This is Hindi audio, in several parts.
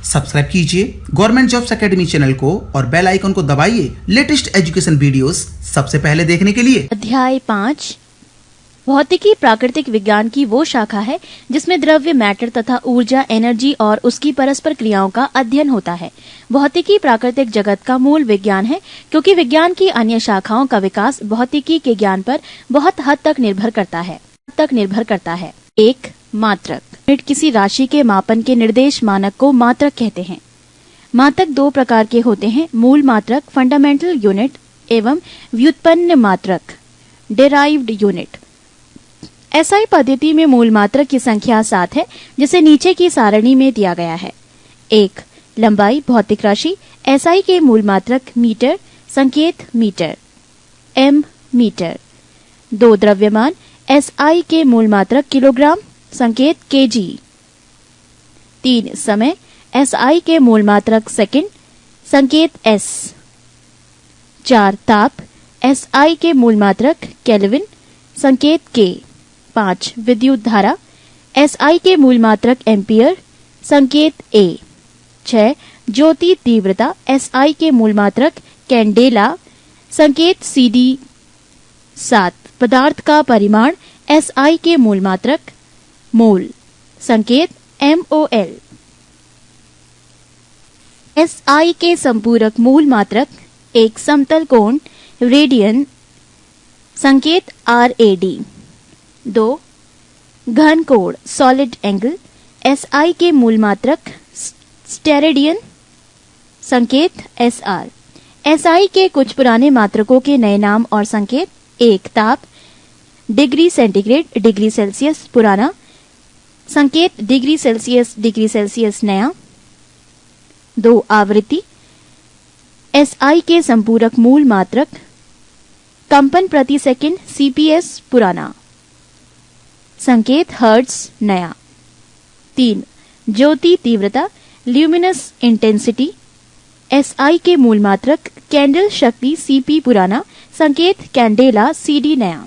सब्सक्राइब कीजिए गवर्नमेंट जॉब्स एकेडमी चैनल को और बेल आइकन को दबाइए लेटेस्ट एजुकेशन वीडियोस सबसे पहले देखने के लिए। अध्याय 5 भौतिकी प्राकृतिक विज्ञान की वो शाखा है जिसमें द्रव्य मैटर तथा ऊर्जा एनर्जी और उसकी परस्पर क्रियाओं का अध्ययन होता है। भौतिकी प्राकृतिक जगत का मूल विज्ञान है क्योंकि विज्ञान की अन्य शाखाओं का विकास भौतिकी के ज्ञान पर बहुत हद तक निर्भर करता है। एक मात्रक। यूनिट किसी राशि के मापन के निर्देश मानक को मात्रक कहते हैं। मात्रक दो प्रकार के होते हैं, मूल मात्रक फंडामेंटल यूनिट एवं व्युत्पन्न मात्रक डेराइव्ड यूनिट। एसआई पद्धति में मूल मात्रक की संख्या 7 है जिसे नीचे की सारणी में दिया गया है। 1. लंबाई भौतिक राशि एसआई के मूल मात्रक मीटर संकेत मीटर एम मीटर। 2. द्रव्यमान एसआई के मूल मात्रक किलोग्राम संकेत केजी। 3. समय एसआई के मूल मात्रक सेकंड संकेत एस। 4. ताप एसआई के मूल मात्रक केल्विन संकेत के। 5. विद्युत धारा एसआई के मूल मात्रक एम्पियर संकेत ए। 6. ज्योति तीव्रता एसआई के मूल मात्रक कैंडेला संकेत सीडी। 7. पदार्थ का परिमाण एसआई के मूल मात्रक मोल संकेत MOL। एसआई के संपूरक मूल मात्रक एक समतल कोण रेडियन संकेत RAD। 2. घन कोण सॉलिड एंगल एसआई के मूल मात्रक स्टेरेडियन संकेत SR। एसआई के कुछ पुराने मात्रकों के नए नाम और संकेत। 1. ताप डिग्री सेंटीग्रेड डिग्री सेल्सियस पुराना संकेत डिग्री सेल्सियस नया। 2. आवृत्ति एसआई के संपूरक मूल मात्रक कंपन प्रति सेकंड CPS पुराना संकेत हर्ट्ज नया। 3. ज्योति तीव्रता ल्यूमिनस इंटेंसिटी एसआई के मूल मात्रक कैंडल शक्ति CP पुराना संकेत कैंडेला CD नया।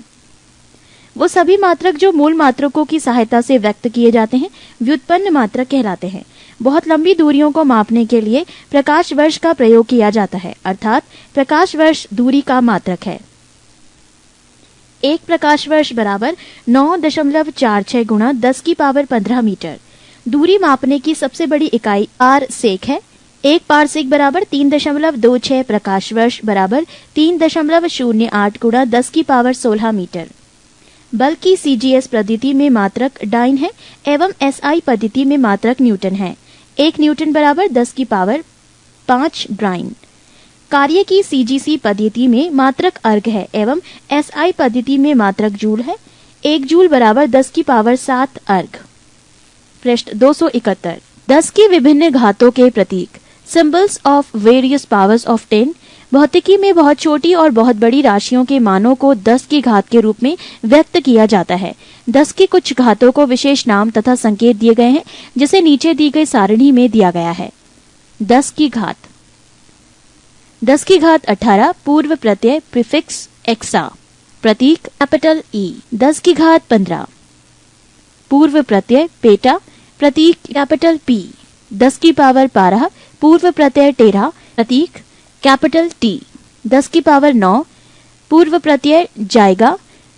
वो सभी मात्रक जो मूल मात्रकों की सहायता से व्यक्त किए जाते हैं व्युत्पन्न मात्रक कहलाते हैं। बहुत लंबी दूरियों को मापने के लिए प्रकाश वर्ष का प्रयोग किया जाता है, अर्थात प्रकाश वर्ष दूरी का मात्रक है। एक प्रकाश वर्ष बराबर 9.46 गुणा 10 की पावर 15 मीटर। दूरी मापने की सबसे बड़ी इकाई पारसेक है। एक पारसेक बराबर 3.26 प्रकाश वर्ष बराबर 3.08 गुणा 10 की पावर 16 मीटर। बल्कि CGS पद्धति में मात्रक डाइन है एवं SI पद्धति में मात्रक न्यूटन है। 1 न्यूटन बराबर 10 की पावर 5 डाइन। कार्य की CGC पद्धति में मात्रक अर्ग है एवं SI पद्धति में मात्रक जूल है। 1 जूल बराबर 10 की पावर 7 अर्ग। पृष्ठ 271। 10 की विभिन्न घातों के प्रतीक symbols of various powers of 10। भौतिकी में बहुत छोटी और बहुत बड़ी राशियों के मानों को 10 की घात के रूप में व्यक्त किया जाता है। 10 की कुछ घातों को विशेष नाम तथा संकेत दिए गए हैं जिसे नीचे दी गई सारणी में दिया गया है। 10 की घात 10 की घात 18 पूर्व प्रत्यय प्रीफिक्स एक्सा प्रतीक कैपिटल E। 10 की घात 15 पूर्व प्रत्यय पेटा प्रतीक कैपिटल P। 10 की पावर 12 पूर्व प्रत्यय टेरा प्रतीक कैपिटल T। 10 की पावर 9 पूर्व प्रत्यय जाएगा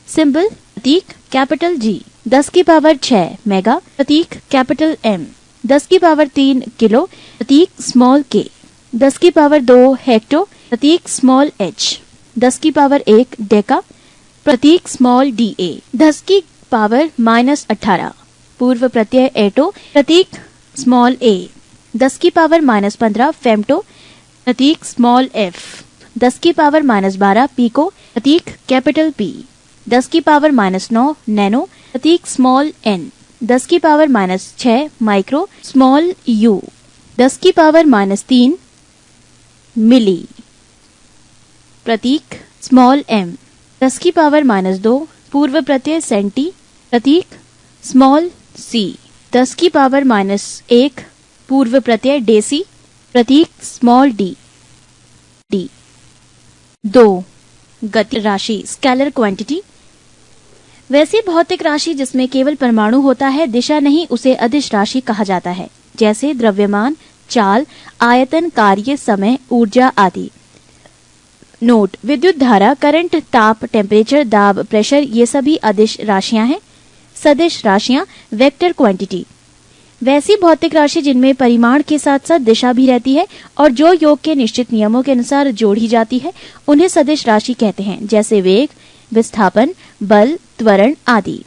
सिंबल प्रतीक कैपिटल G। 10 की पावर 6 मेगा प्रतीक कैपिटल M। 10 की पावर 3 किलो प्रतीक स्मॉल k। 10 की पावर 2 हेक्टो प्रतीक स्मॉल h। 10 की पावर 1 डेका प्रतीक स्मॉल da। 10 की पावर -18 पूर्व प्रत्यय एटो प्रतीक स्मॉल a। 10 की पावर -15 फेम्टो प्रतीक स्मॉल f। 10 की पावर -12 पीको प्रतीक कैपिटल P। 10 की पावर -9 नैनो प्रतीक स्मॉल n। 10 की पावर -6 माइक्रो स्मॉल u। 10 की पावर -3 मिली प्रतीक स्मॉल m। 10 की पावर -2 पूर्व प्रत्यय सेंटी प्रतीक स्मॉल c। 10 की पावर -1 पूर्व प्रत्यय डेसी प्रतीक स्मॉल d। 2. गति राशि स्केलर क्वांटिटी वैसी भौतिक राशि जिसमें केवल परमाणु होता है, दिशा नहीं, उसे अदिश राशि कहा जाता है। जैसे द्रव्यमान, चाल, आयतन, कार्य, समय, ऊर्जा आदि। नोट: विद्युत धारा, करंट, ताप, टेम्परेचर, दाब, प्रेशर ये सभी अदिश राशियां हैं। सदिश राशियां, वेक्टर क्वांटिटी, वैसी भौतिक राशि जिनमें परिमाण के साथ साथ दिशा भी रहती है और जो योग के निश्चित नियमों के अनुसार जोड़ी जाती है, उन्हें सदिश राशि कहते हैं, जैसे वेग, विस्थापन, बल, त्वरण आदि।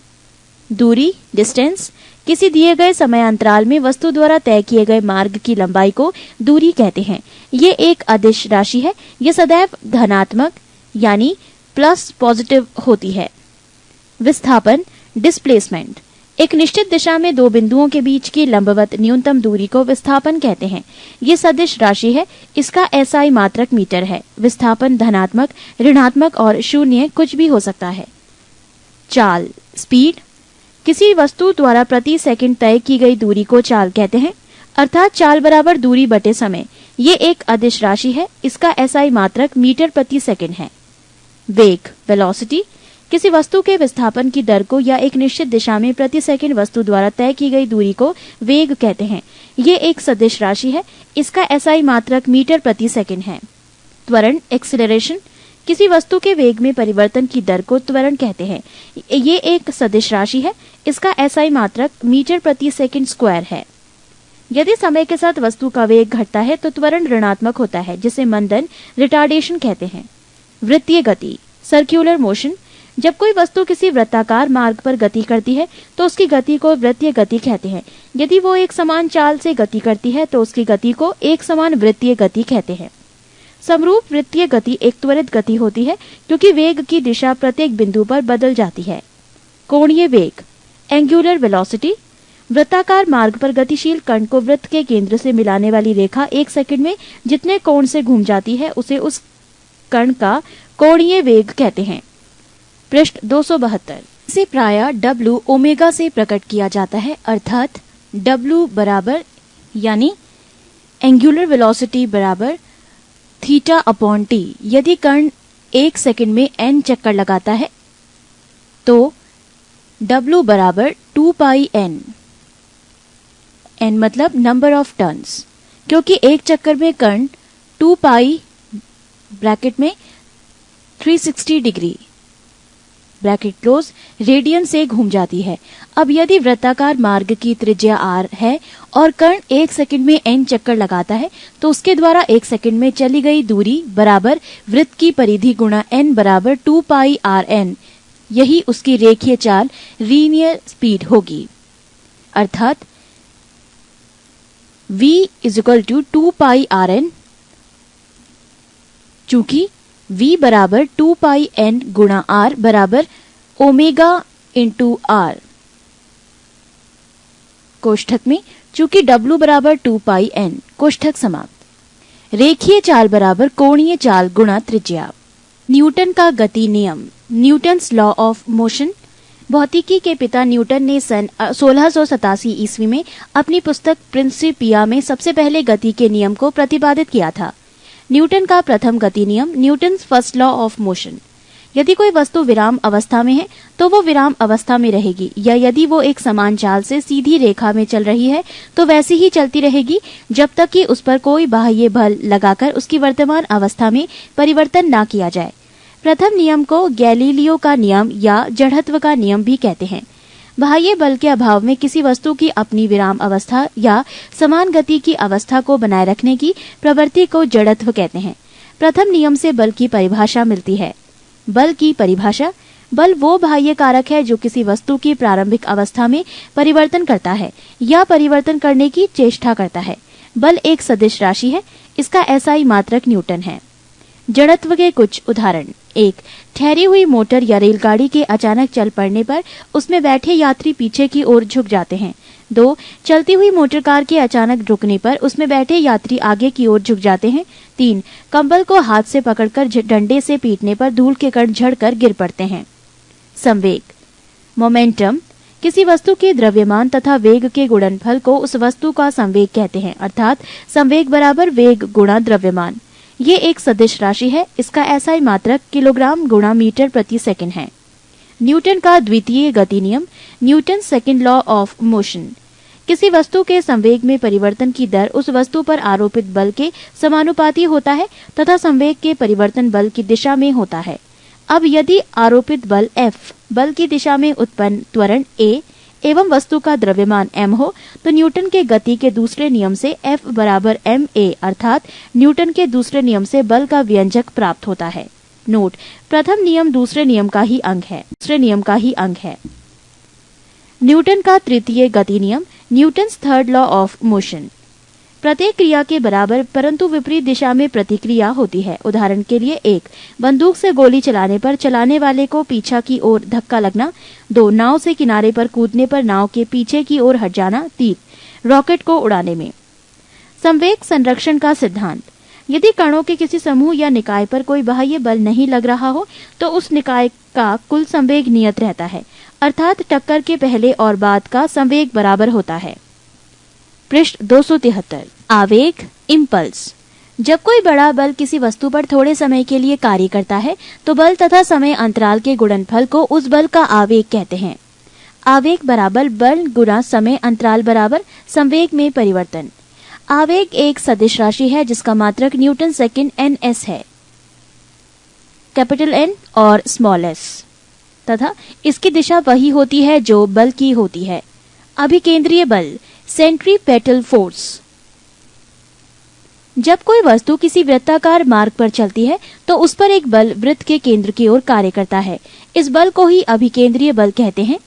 दूरी, डिस्टेंस, किसी दिए गए समयांतराल में वस्तु द्वारा तय किए गए मार्ग की लंबाई को दूरी कहते हैं। ये एक अदिश राशि है। ये सदैव धनात्मक यानी प्लस पॉजिटिव होती है। विस्थापन, डिस्प्लेसमेंट, एक निश्चित दिशा में दो बिंदुओं के बीच की लंबवत न्यूनतम दूरी को विस्थापन कहते हैं। ये सदिश राशि है। इसका SI मात्रक मीटर है। विस्थापन धनात्मक, ऋणात्मक और शून्य कुछ भी हो सकता है। चाल, स्पीड, किसी वस्तु द्वारा प्रति सेकंड तय की गई दूरी को चाल कहते हैं, अर्थात चाल बराबर दूरी बटे समय। ये एक अदिश राशि है। इसका SI मात्रक मीटर प्रति सेकंड है। वेग, वेलोसिटी, किसी वस्तु के विस्थापन की दर को या एक निश्चित दिशा में प्रति सेकंड वस्तु द्वारा तय की गई दूरी को वेग कहते हैं। ये एक सदिश राशि है। इसका SI मात्रक मीटर प्रति सेकंड है। त्वरण, एक्सेलरेशन, किसी वस्तु के वेग में परिवर्तन की दर को त्वरण कहते हैं। ये एक सदिश राशि है। इसका SI मात्रक मीटर प्रति सेकंड स्क्वायर है। यदि समय के साथ वस्तु का वेग घटता है तो त्वरण ऋणात्मक होता है, जिसे मंदन, रिटार्डेशन कहते हैं। वृत्तीय गति, सर्कुलर मोशन, जब कोई वस्तु किसी वृत्ताकार मार्ग पर गति करती है तो उसकी गति को वृत्तीय गति कहते हैं। यदि वो एक समान चाल से गति करती है तो उसकी गति को एक समान वृत्तीय गति कहते हैं। समरूप वृत्तीय गति एक त्वरित गति होती है क्योंकि वेग की दिशा प्रत्येक बिंदु पर बदल जाती है। कोणीय वेग, एंगुलर वेलोसिटी, वृत्ताकार मार्ग पर गतिशील कण को वृत्त के केंद्र से मिलाने वाली रेखा एक सेकंड में जितने कोण से घूम जाती है उसे उस कण का कोणीय वेग कहते हैं। पृष्ठ 272 से प्रायः W ओमेगा से प्रकट किया जाता है, अर्थात W बराबर यानी एंगुलर वेलोसिटी बराबर थीटा अपॉन टी। यदि कण एक सेकंड में n चक्कर लगाता है तो W बराबर 2 पाई n, n मतलब नंबर ऑफ टर्न्स, क्योंकि एक चक्कर में कण 2 पाई ब्रैकेट में 360 डिग्री ब्रैकेट क्लोज रेडियन से घूम जाती है। अब यदि वृत्ताकार मार्ग की त्रिज्या r है और कण एक सेकंड में n चक्कर लगाता है तो उसके द्वारा एक सेकंड में चली गई दूरी बराबर वृत्त की परिधि गुणा n बराबर 2 पाई rn। यही उसकी रेखीय चाल, लीनियर स्पीड होगी, अर्थात v = 2 पाई rn। चूंकि v बराबर 2 पाई n गुणा r बराबर ओमेगा इंटू r, कोष्ठक में चूंकि w बराबर 2 पाई n, कोष्ठक समाप्त। रेखीय चाल बराबर कोणीय चाल गुणा त्रिज्या। न्यूटन का गति नियम, न्यूटन्स लॉ ऑफ मोशन। भौतिकी के पिता न्यूटन ने सन 1687 ईस्वी में अपनी पुस्तक प्रिंसिपिया में सबसे पहले गति के नियम को प्रतिपादित किया था। न्यूटन का प्रथम गति नियम, Newton's first law of motion. यदि कोई वस्तु विराम अवस्था में है तो वो विराम अवस्था में रहेगी, या यदि वो एक समान चाल से सीधी रेखा में चल रही है तो वैसी ही चलती रहेगी जब तक कि उस पर कोई बाह्य बल लगाकर उसकी वर्तमान अवस्था में परिवर्तन ना किया जाए। प्रथम नियम को गैलीलियो का नियम या जड़त्व का नियम भी कहते हैं। बाह्य बल के अभाव में किसी वस्तु की अपनी विराम अवस्था या समान गति की अवस्था को बनाए रखने की प्रवृत्ति को जड़त्व कहते हैं। प्रथम नियम से बल की परिभाषा मिलती है। बल की परिभाषा, बल वो बाह्य कारक है जो किसी वस्तु की प्रारंभिक अवस्था में परिवर्तन करता है या परिवर्तन करने की चेष्टा करता है। बल एक सदिश राशि है। इसका SI मात्रक न्यूटन है। जड़त्व के कुछ उदाहरण: 1. ठहरी हुई मोटर या रेलगाड़ी के अचानक चल पड़ने पर उसमें बैठे यात्री पीछे की ओर झुक जाते हैं। 2. चलती हुई मोटर कार के अचानक रुकने पर उसमें बैठे यात्री आगे की ओर झुक जाते हैं। 3. कंबल को हाथ से पकड़कर डंडे से पीटने पर धूल के कण झड़कर गिर पड़ते हैं। संवेग, मोमेंटम, किसी वस्तु के द्रव्यमान तथा वेग के गुणनफल को उस वस्तु का संवेग कहते हैं, अर्थात संवेग बराबर वेग गुणा द्रव्यमान। ये एक सदिश राशि है। इसका SI मात्रक किलोग्राम गुणा मीटर प्रति सेकंड है। न्यूटन का द्वितीय गति नियम, Newton second law of motion. किसी वस्तु के संवेग में परिवर्तन की दर उस वस्तु पर आरोपित बल के समानुपाती होता है तथा संवेग के परिवर्तन बल की दिशा में होता है। अब यदि आरोपित बल F बल की दिशा में उत्पन्न त्वरण A एवं वस्तु का द्रव्यमान m हो तो न्यूटन के गति के दूसरे नियम से F बराबर ma अर्थात न्यूटन के दूसरे नियम से बल का व्यंजक प्राप्त होता है। नोट, प्रथम नियम दूसरे नियम का ही अंग है। न्यूटन का तृतीय गति नियम, Newton's third law of motion. प्रत्येक क्रिया के बराबर परंतु विपरीत दिशा में प्रतिक्रिया होती है। उदाहरण के लिए 1. बंदूक से गोली चलाने पर चलाने वाले को पीछा की ओर धक्का लगना। 2. नाव से किनारे पर कूदने पर नाव के पीछे की ओर हट जाना। 3. रॉकेट को उड़ाने में। संवेग संरक्षण का सिद्धांत। यदि कणों के किसी समूह या निकाय पर कोई बाह्य बल नहीं लग रहा हो तो उस निकाय का कुल संवेग नियत रहता है, अर्थात टक्कर के पहले और बाद का संवेग बराबर होता है। पृष्ठ 273। आवेग, इम्पल्स। जब कोई बड़ा बल किसी वस्तु पर थोड़े समय के लिए कार्य करता है तो बल तथा समय अंतराल के गुणनफल को उस बल का आवेग कहते हैं। आवेग बराबर बल गुणा समय अंतराल बराबर संवेग में परिवर्तन। आवेग एक सदिश राशि है जिसका मात्रक न्यूटन सेकंड ns है, कैपिटल N और स्मॉल s, तथा इसकी दिशा वही होती है जो बल की होती है। अभिकेंद्रीय बल, सेंट्रीपेटल फोर्स। जब कोई वस्तु किसी वृत्ताकार मार्ग पर चलती है तो उस पर एक बल वृत्त के केंद्र की ओर कार्य करता है। इस बल को ही अभिकेंद्रीय बल कहते हैं।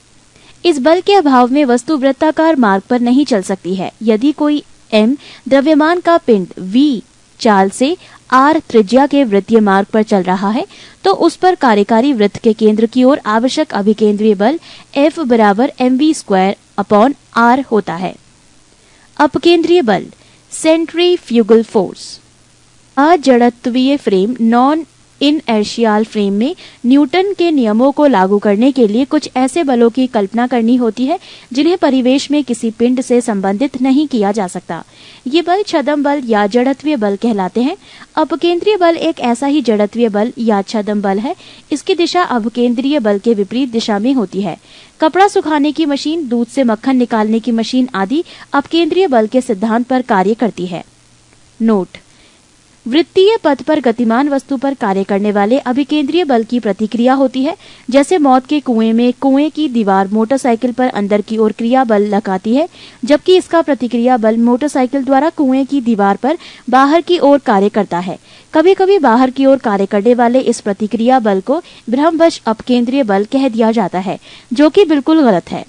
इस बल के अभाव में वस्तु वृत्ताकार मार्ग पर नहीं चल सकती है। यदि कोई m द्रव्यमान का पिंड v चाल से r त्रिज्या के वृत्तीय मार्ग पर चल रहा है तो उस पर कार्यकारी वृत्त के केंद्र की ओर आवश्यक अभिकेंद्रीय बल F बराबर mv²/r होता है। अपकेंद्रीय बल, सेंट्रीफ्यूगल फोर्स। अजड़त्वीय फ्रेम, नॉन इनर्शियल फ्रेम में न्यूटन के नियमों को लागू करने के लिए कुछ ऐसे बलों की कल्पना करनी होती है जिन्हें परिवेश में किसी पिंड से संबंधित नहीं किया जा सकता। ये बल छद्म बल या जड़त्वीय बल कहलाते हैं। अपकेंद्रीय बल एक ऐसा ही जड़त्वीय बल या छद्म बल है। इसकी दिशा अपकेंद्रीय बल के विपरीत दिशा में होती है। कपड़ा सुखाने की मशीन, दूध से मक्खन निकालने की मशीन आदि अपकेंद्रीय बल के सिद्धांत पर कार्य करती है। नोट, वृत्तीय पथ पर गतिमान वस्तु पर कार्य करने वाले अभिकेंद्रीय बल की प्रतिक्रिया होती है। जैसे मौत के कुएं में कुएं की दीवार मोटरसाइकिल पर अंदर की ओर क्रिया बल लगाती है, जबकि इसका प्रतिक्रिया बल मोटरसाइकिल द्वारा कुएं की दीवार पर बाहर की ओर कार्य करता है। कभी कभी बाहर की ओर कार्य करने वाले इस प्रतिक्रिया बल को भ्रमवश अपकेंद्रीय बल कह दिया जाता है, जो कि बिल्कुल गलत है।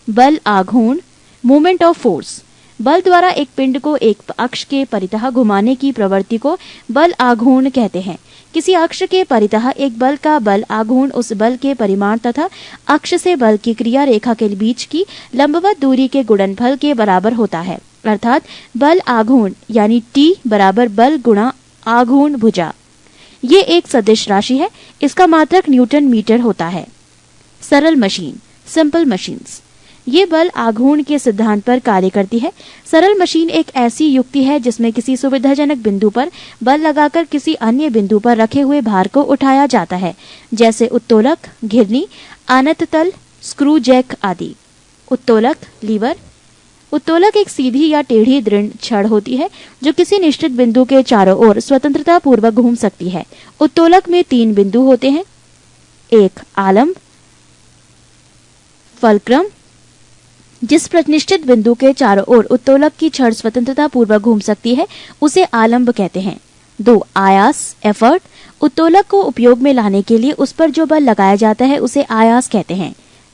बल आघूर्ण, मूवमेंट ऑफ फोर्स। बल द्वारा एक पिंड को एक अक्ष के परितः घुमाने की प्रवृत्ति को बल आघूर्ण कहते हैं। किसी अक्ष के परितः एक बल का बल आघूर्ण उस बल के परिमाण तथा अक्ष से बल की क्रिया रेखा के बीच की लंबवत दूरी के गुणनफल के बराबर होता है, अर्थात बल आघूर्ण यानी T बराबर बल गुणा आघूर्ण भुजा। ये एक सदिश राशि है। इसका मात्रक न्यूटन मीटर होता है। सरल मशीन, सिंपल मशीन्स। ये बल आघूर्ण के सिद्धांत पर कार्य करती है। सरल मशीन एक ऐसी युक्ति है जिसमें किसी सुविधाजनक बिंदु पर बल लगाकर किसी अन्य बिंदु पर रखे हुए भार को उठाया जाता है, जैसे उत्तोलक, घिरनी, आनत तल, स्क्रू जैक आदि। उत्तोलक, लीवर। उत्तोलक एक सीधी या टेढ़ी दृढ़ छड़ होती है जो किसी निश्चित बिंदु के चारों ओर स्वतंत्रता पूर्वक घूम सकती है। उत्तोलक में 3 बिंदु होते हैं। 1. आलंब, फलक्रम। जिस निश्चित बिंदु के चारों ओर उत्तोलक की छड़ स्वतंत्रता पूर्वक घूम सकती है उसे आलंब कहते हैं। 2. आयास, एफर्ट। उत्तोलक को उपयोग में लाने के लिए उस पर जो बल लगाया जाता है उसे आयास कहते हैं।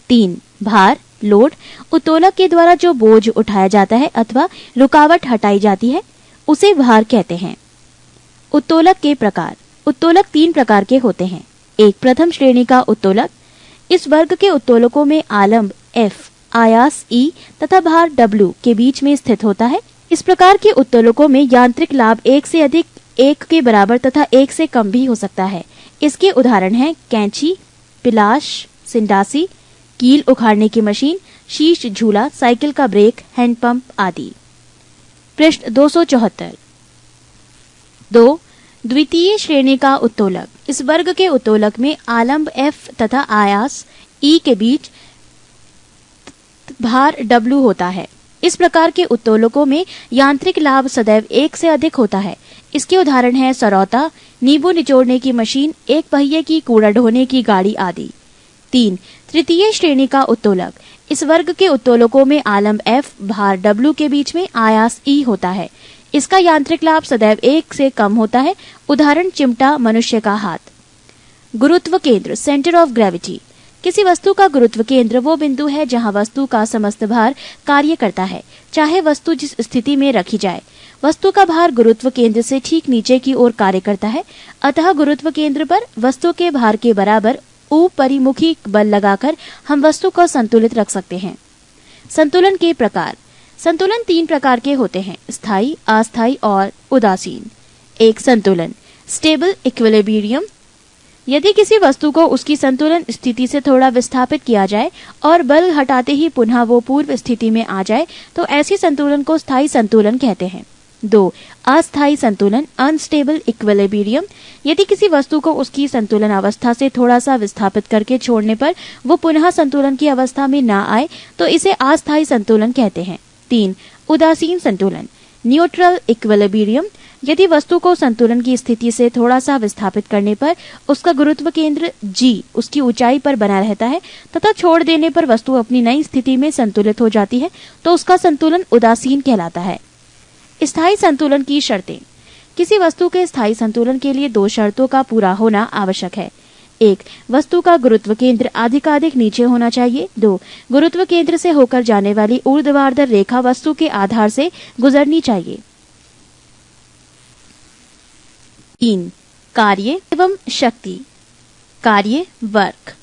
3. भार, लोड। उत्तोलक के द्वारा जो बोझ उठाया जाता है अथवा रुकावट हटाई जाती है उसे भार कहते हैं। उत्तोलक के प्रकार। उत्तोलक 3 प्रकार के होते हैं। 1. प्रथम श्रेणी का उत्तोलक। इस वर्ग के उत्तोलकों में आलंब F, आयास E तथा भार W के बीच में स्थित होता है। इस प्रकार के उत्तोलकों में यांत्रिक लाभ 1 से अधिक, 1 के बराबर तथा 1 से कम भी हो सकता है। इसके उदाहरण हैं कैंची, पिलाश, सिंडासी, कील उखाड़ने की मशीन, शीश झूला, साइकिल का ब्रेक, हैंडपंप आदि। पृष्ठ 274। 2. द्वितीय श्रेणी का उत्तोलक। इस वर्ग के उत्तोलक में आलंब F तथा आयास E के बीच भार W होता है। इस प्रकार के उत्तोलकों में यांत्रिक लाभ सदैव 1 से अधिक होता है। इसके उदाहरण है सरौता, नींबू निचोड़ने की मशीन, एक पहिए की कूड़ा ढोने की गाड़ी आदि। 3. तृतीय श्रेणी का उत्तोलक। इस वर्ग के उत्तोलकों में आलम F भार W के बीच में आयास E होता है। इसका यांत्रिक लाभ सदैव 1 से कम होता है। उदाहरण चिमटा, मनुष्य का हाथ। गुरुत्व केंद्र, सेंटर ऑफ ग्रेविटी। किसी वस्तु का गुरुत्व केंद्र वो बिंदु है जहां वस्तु का समस्त भार कार्य करता है, चाहे वस्तु जिस स्थिति में रखी जाए। वस्तु का भार गुरुत्व केंद्र से ठीक नीचे की ओर कार्य करता है, अतः गुरुत्व केंद्र पर वस्तु के भार के बराबर ऊपरिमुखी बल लगाकर हम वस्तु को संतुलित रख सकते हैं। संतुलन के प्रकार। संतुलन 3 प्रकार के होते हैं, स्थायी, अस्थायी और उदासीन। 1. संतुलन, स्टेबल इक्विलिब्रियम। यदि किसी वस्तु को उसकी संतुलन स्थिति से थोड़ा विस्थापित किया जाए और बल हटाते ही पुनः वो पूर्व स्थिति में आ जाए तो ऐसी संतुलन को स्थायी संतुलन कहते हैं। 2. अस्थायी संतुलन, अनस्टेबल इक्विलिब्रियम। यदि किसी वस्तु को उसकी संतुलन अवस्था से थोड़ा सा विस्थापित करके छोड़ने पर वो पुनः संतुलन की अवस्था में ना आए तो इसे अस्थायी संतुलन कहते हैं। 3. उदासीन संतुलन, न्यूट्रल इक्विलिब्रियम। यदि वस्तु को संतुलन की स्थिति से थोड़ा सा विस्थापित करने पर उसका गुरुत्व केंद्र G उसकी ऊंचाई पर बना रहता है तथा छोड़ देने पर वस्तु अपनी नई स्थिति में संतुलित हो जाती है तो उसका संतुलन उदासीन कहलाता है। स्थायी संतुलन की शर्तें। किसी वस्तु के स्थायी संतुलन के लिए 2 शर्तों का पूरा होना आवश्यक है। 1. वस्तु का गुरुत्व केंद्र अधिकाधिक नीचे होना चाहिए। 2. गुरुत्व केंद्र से होकर जाने वाली ऊर्ध्वाधर रेखा वस्तु के आधार से गुजरनी चाहिए। 3. कार्य एवं शक्ति। कार्य, वर्क।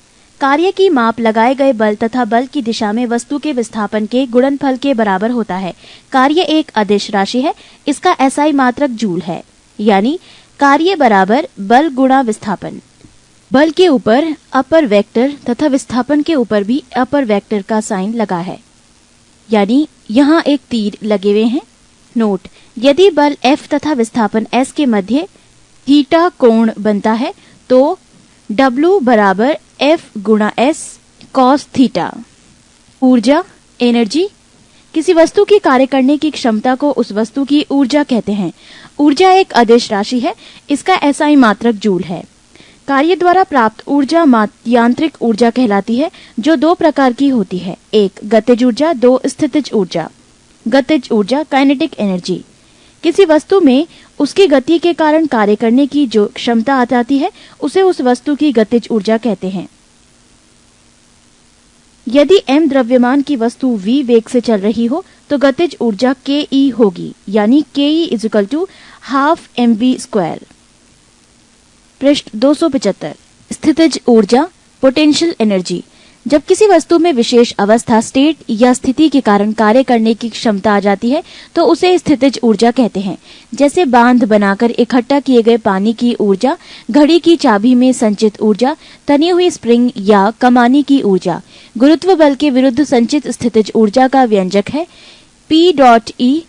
कार्य की माप लगाए गए बल तथा बल की दिशा में वस्तु के विस्थापन के गुणनफल के बराबर होता है। कार्य एक अदिश राशि है, इसका SI मात्रक जूल है, यानी कार्य बराबर बल गुणा विस्थापन। बल के ऊपर अपर वेक्टर तथा विस्थापन के ऊपर भी अपर वेक्टर का साइन लगा है, यानी यहाँ एक तीर लगे हुए हैं। नोट, यदि बल F तथा विस्थापन S के मध्य थीटा कोण बनता है तो W बराबर F गुणा S cos थीटा। ऊर्जा, एनर्जी। किसी वस्तु की कार्य करने की क्षमता को उस वस्तु की ऊर्जा कहते हैं। ऊर्जा एक अदिश राशि है, इसका SI मात्रक जूल है। कार्य द्वारा प्राप्त ऊर्जा यांत्रिक ऊर्जा कहलाती है, जो 2 प्रकार की होती है। 1. गतिज ऊर्जा, 2. स्थितिज ऊर्जा। गतिज ऊर्जा, काइनेटिक एनर्जी। किसी वस्तु में उसकी गति के कारण कार्य करने की जो क्षमता आ जाती है उसे उस वस्तु की गतिज ऊर्जा कहते हैं। यदि m द्रव्यमान की वस्तु v वेग से चल रही हो तो गतिज ऊर्जा ke होगी, यानी ke = ½ mv²। पृष्ठ 275। स्थितिज ऊर्जा, पोटेंशियल एनर्जी। जब किसी वस्तु में विशेष अवस्था, स्टेट या स्थिति के कारण कार्य करने की क्षमता आ जाती है तो उसे स्थितिज ऊर्जा कहते हैं। जैसे बांध बनाकर इकट्ठा किए गए पानी की ऊर्जा, घड़ी की चाबी में संचित ऊर्जा, तनी हुई स्प्रिंग या कमानी की ऊर्जा। गुरुत्व बल के विरुद्ध संचित स्थितिज ऊर्जा का व्यंजक है P.E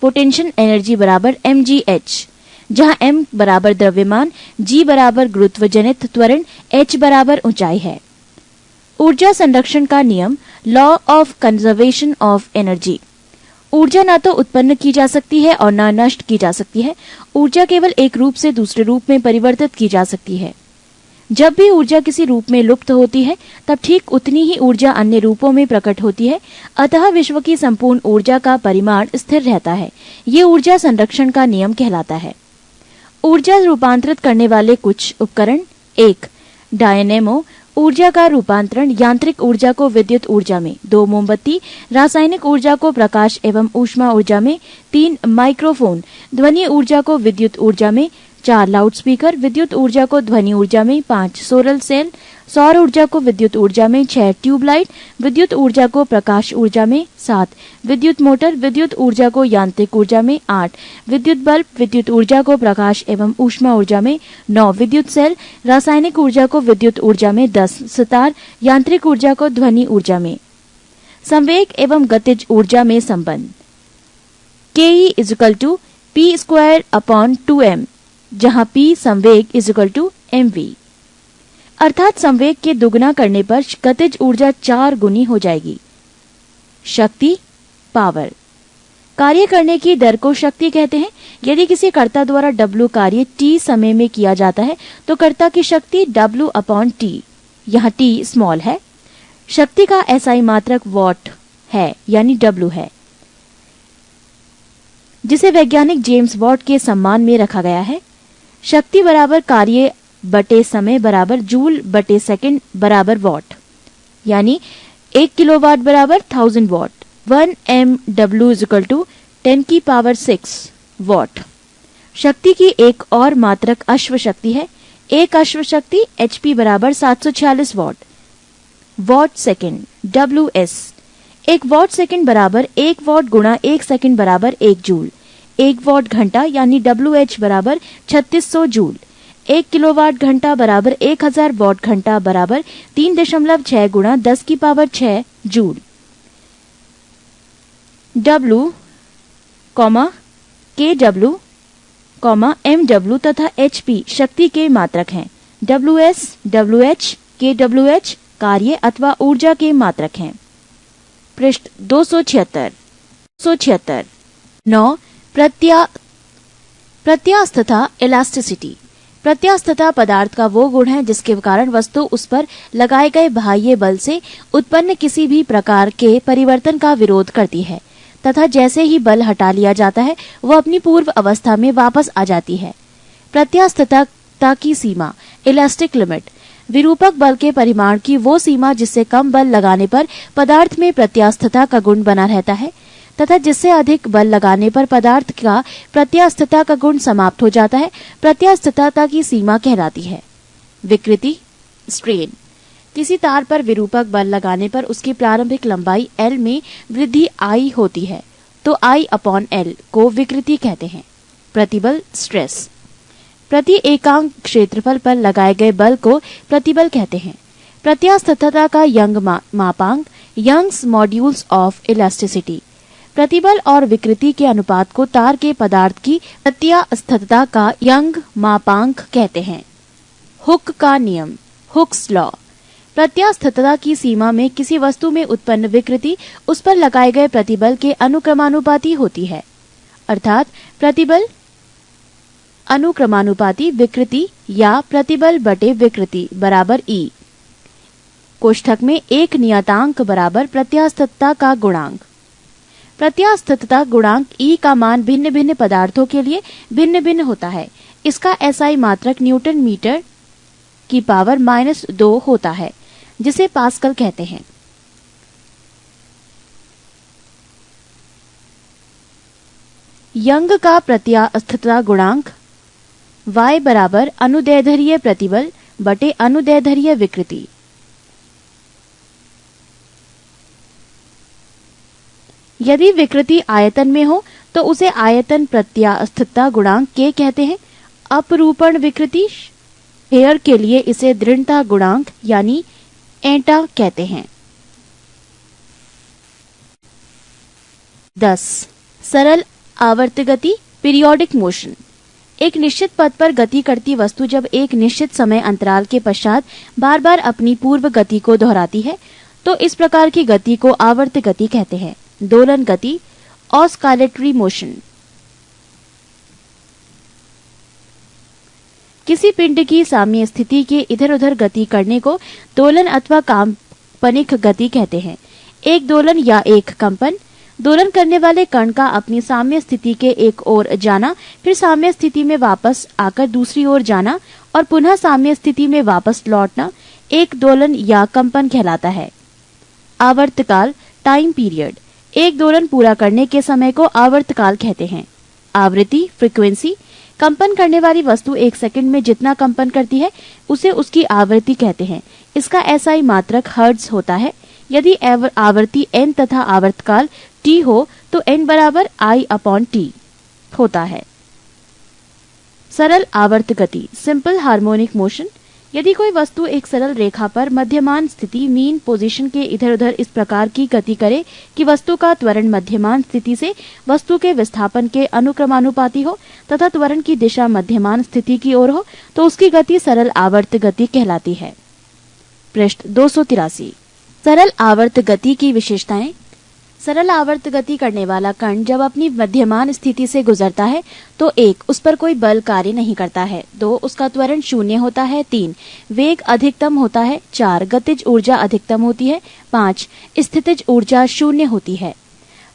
पोटेंशियल एनर्जी बराबर mgh, जहाँ m बराबर द्रव्यमान, g बराबर गुरुत्व जनित त्वरण, h बराबर ऊंचाई है। ऊर्जा संरक्षण का नियम, law of conservation of energy. ऊर्जा न तो उत्पन्न की जा सकती है और न नष्ट की जा सकती है। ऊर्जा केवल एक रूप से दूसरे रूप में परिवर्तित की जा सकती है। जब भी ऊर्जा किसी रूप में लुप्त होती है तब ठीक उतनी ही ऊर्जा अन्य रूपों में प्रकट होती है, अतः विश्व की संपूर्ण ऊर्जा का परिमाण स्थिर रहता है। ये ऊर्जा संरक्षण का नियम कहलाता है। ऊर्जा रूपांतरित करने वाले कुछ उपकरण। 1. डायनेमो, ऊर्जा का रूपांतरण यांत्रिक ऊर्जा को विद्युत ऊर्जा में। 2. मोमबत्ती, रासायनिक ऊर्जा को प्रकाश एवं ऊष्मा ऊर्जा में। 3. माइक्रोफोन, ध्वनि ऊर्जा को विद्युत ऊर्जा में। 4. लाउडस्पीकर, विद्युत ऊर्जा को ध्वनि ऊर्जा में। 5. सोलर सेल, सौर ऊर्जा को विद्युत ऊर्जा में। 6. ट्यूबलाइट, विद्युत ऊर्जा को प्रकाश ऊर्जा में। 7. विद्युत मोटर, विद्युत ऊर्जा को यांत्रिक ऊर्जा में। 8. विद्युत बल्ब, विद्युत ऊर्जा को प्रकाश एवं ऊष्मा ऊर्जा में। 9. विद्युत सेल, रासायनिक ऊर्जा को विद्युत ऊर्जा में। 10. सितार, यांत्रिक ऊर्जा को ध्वनि ऊर्जा में। संवेग एवं गतिज ऊर्जा में संबंध। ke = p²/2m, जहाँ p संवेग = mv। अर्थात संवेग के दुगना करने पर गतिज ऊर्जा 4 गुनी हो जाएगी। शक्ति, पावर। कार्य करने की दर को शक्ति कहते हैं। यदि किसी कर्ता द्वारा W कार्य T समय में किया जाता है तो कर्ता की शक्ति W/T, यहाँ T स्मॉल है। शक्ति का SI मात्रक वॉट है यानी W है, जिसे वैज्ञानिक जेम्स वॉट के सम्मान में रखा गया है। शक्ति बराबर कार्य बटे समय बराबर जूल बटे सेकंड बराबर वॉट, यानी 1 किलोवाट बराबर 1000 वॉट। 1 MW = 10⁶ what. शक्ति की एक और मात्रक अश्व शक्ति है। एक अश्व शक्ति HP बराबर 746 what. What second WS। 1 what second बराबर 1 वॉट गुणा 1 सेकंड बराबर 1 जूल। 1 वॉट घंटा यानी WH बराबर 3600 जूल। 1 किलोवाट घंटा बराबर 1000 वॉट घंटा बराबर 3.6 गुणा 10⁶ जूल। W, KW, MW तथा HP शक्ति के मात्रक हैं। WS, WH, KWH कार्य अथवा ऊर्जा के मात्रक हैं। पृष्ठ 276। 9. प्रत्यास्थता इलास्टिसिटी। प्रत्यास्थता पदार्थ का वो गुण है जिसके कारण वस्तु उस पर लगाए गए बाह्य बल से उत्पन्न किसी भी प्रकार के परिवर्तन का विरोध करती है तथा जैसे ही बल हटा लिया जाता है वह अपनी पूर्व अवस्था में वापस आ जाती है। प्रत्यास्थता की सीमा इलास्टिक लिमिट। विरूपक बल के परिमाण की वो सीमा जिससे कम बल लगाने पर पदार्थ में प्रत्यास्थता का गुण बना रहता है तथा जिससे अधिक बल लगाने पर पदार्थ का प्रत्यास्थता का गुण समाप्त हो जाता है, प्रत्यास्थता की सीमा कहलाती है। विकृति स्ट्रेन। किसी तार पर विरूपक बल लगाने पर उसकी प्रारंभिक लंबाई L में वृद्धि I होती है तो I/L को विकृति कहते हैं। प्रतिबल स्ट्रेस। प्रति एकांक क्षेत्रफल पर लगाए गए बल को प्रतिबल कहते हैं। प्रत्यास्थता का यंग मापांक यंग्स मॉड्यूल्स ऑफ इलास्टिसिटी। प्रतिबल और विकृति के अनुपात को तार के पदार्थ की प्रत्यास्थता का यंग मापांक कहते हैं। हुक का नियम हुक्स लॉ। प्रत्यास्थता की सीमा में किसी वस्तु में उत्पन्न विकृति उस पर लगाए गए प्रतिबल के अनुक्रमानुपाती होती है, अर्थात प्रतिबल अनुक्रमानुपाती विकृति या प्रतिबल बटे विकृति बराबर E। कोष्ठक में एक नियतांक बराबर प्रत्यास्थता का गुणांक। प्रत्यास्थता गुणांक E का मान भिन्न भिन्न पदार्थों के लिए भिन्न भिन्न होता है। इसका SI मात्रक न्यूटन मीटर की पावर -2 होता है, जिसे पास्कल कहते हैं। यंग का प्रत्यास्थता गुणांक Y बराबर अनुदैर्ध्य प्रतिबल बटे अनुदैर्ध्य विकृति। यदि विकृति आयतन में हो तो उसे आयतन प्रत्यास्थता गुणांक K कहते हैं। अपरूपण विकृति हेयर के लिए इसे दृढ़ता गुणांक यानी एटा कहते हैं। 10. सरल आवर्त गति पीरियोडिक मोशन। एक निश्चित पथ पर गति करती वस्तु जब एक निश्चित समय अंतराल के पश्चात बार बार अपनी पूर्व गति को दोहराती है तो इस प्रकार की गति को आवर्त गति कहते हैं। दोलन गति ऑस्किलेटरी मोशन। किसी पिंड की साम्य स्थिति के इधर उधर गति करने को दोलन अथवा काल्पनिक गति कहते हैं। एक दोलन या एक कंपन। दोलन करने वाले कण का अपनी साम्य स्थिति के एक ओर जाना, फिर साम्य स्थिति में वापस आकर दूसरी ओर जाना और पुनः साम्य स्थिति में वापस लौटना एक दोलन या कंपन कहलाता है। आवर्तकाल टाइम पीरियड। एक दोलन पूरा करने के समय को आवर्तकाल कहते हैं। आवृत्ति फ्रीक्वेंसी। कंपन करने वाली वस्तु एक सेकंड में जितना कंपन करती है उसे उसकी आवृत्ति कहते हैं। इसका SI मात्रक हर्ट्ज होता है। यदि आवृत्ति n तथा आवर्तकाल t हो तो n बराबर I/T होता है। सरल आवर्त गति सिंपल हार्मोनिक मोशन। यदि कोई वस्तु एक सरल रेखा पर मध्यमान स्थिति मीन पोजीशन के इधर उधर इस प्रकार की गति करे कि वस्तु का त्वरण मध्यमान स्थिति से वस्तु के विस्थापन के अनुक्रमानुपाती हो तथा त्वरण की दिशा मध्यमान स्थिति की ओर हो तो उसकी गति सरल आवर्त गति कहलाती है। पृष्ठ 283। सरल आवर्त गति की विशेषताएं। सरल आवर्त गति करने वाला कण जब अपनी मध्यमान स्थिति से गुजरता है तो 1 उस पर कोई बल कार्य नहीं करता है, 2 उसका त्वरण 0 होता है, 3 वेग अधिकतम होता है, 4 गतिज ऊर्जा अधिकतम होती है, 5 स्थितिज ऊर्जा 0 होती है।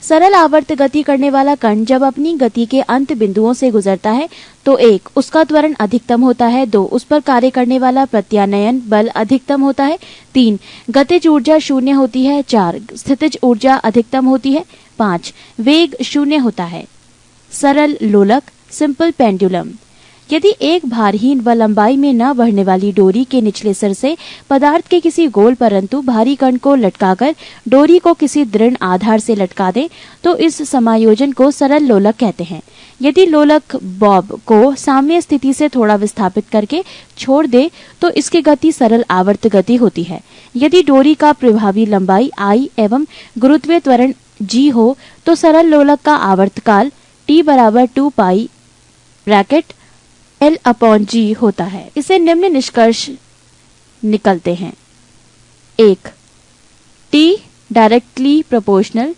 सरल आवर्त गति करने वाला कण जब अपनी गति के अंत बिंदुओं से गुजरता है तो 1 उसका त्वरण अधिकतम होता है, 2 उस पर कार्य करने वाला प्रत्यानयन बल अधिकतम होता है, 3 गतिज ऊर्जा 0 होती है, 4 स्थितिज ऊर्जा अधिकतम होती है, 5 वेग 0 होता है। सरल लोलक सिंपल पेंडुलम। यदि एक भारहीन व लंबाई में न बढ़ने वाली डोरी के निचले सिर से पदार्थ के किसी गोल परंतु भारी कण को लटकाकर डोरी को किसी दृढ़ आधार से लटका दे तो इस समायोजन को सरल लोलक कहते हैं। यदि लोलक बॉब को साम्य स्थिति से थोड़ा विस्थापित करके छोड़ दे तो इसकी गति सरल आवर्त गति होती है। यदि डोरी का प्रभावी लंबाई I एवं गुरुत्वीय त्वरण G हो तो सरल लोलक का आवर्तकाल T बराबर 2 पाई ब्रैकेट L/G होता है। इसे निम्न निष्कर्ष निकलते हैं। 1 T directly proportional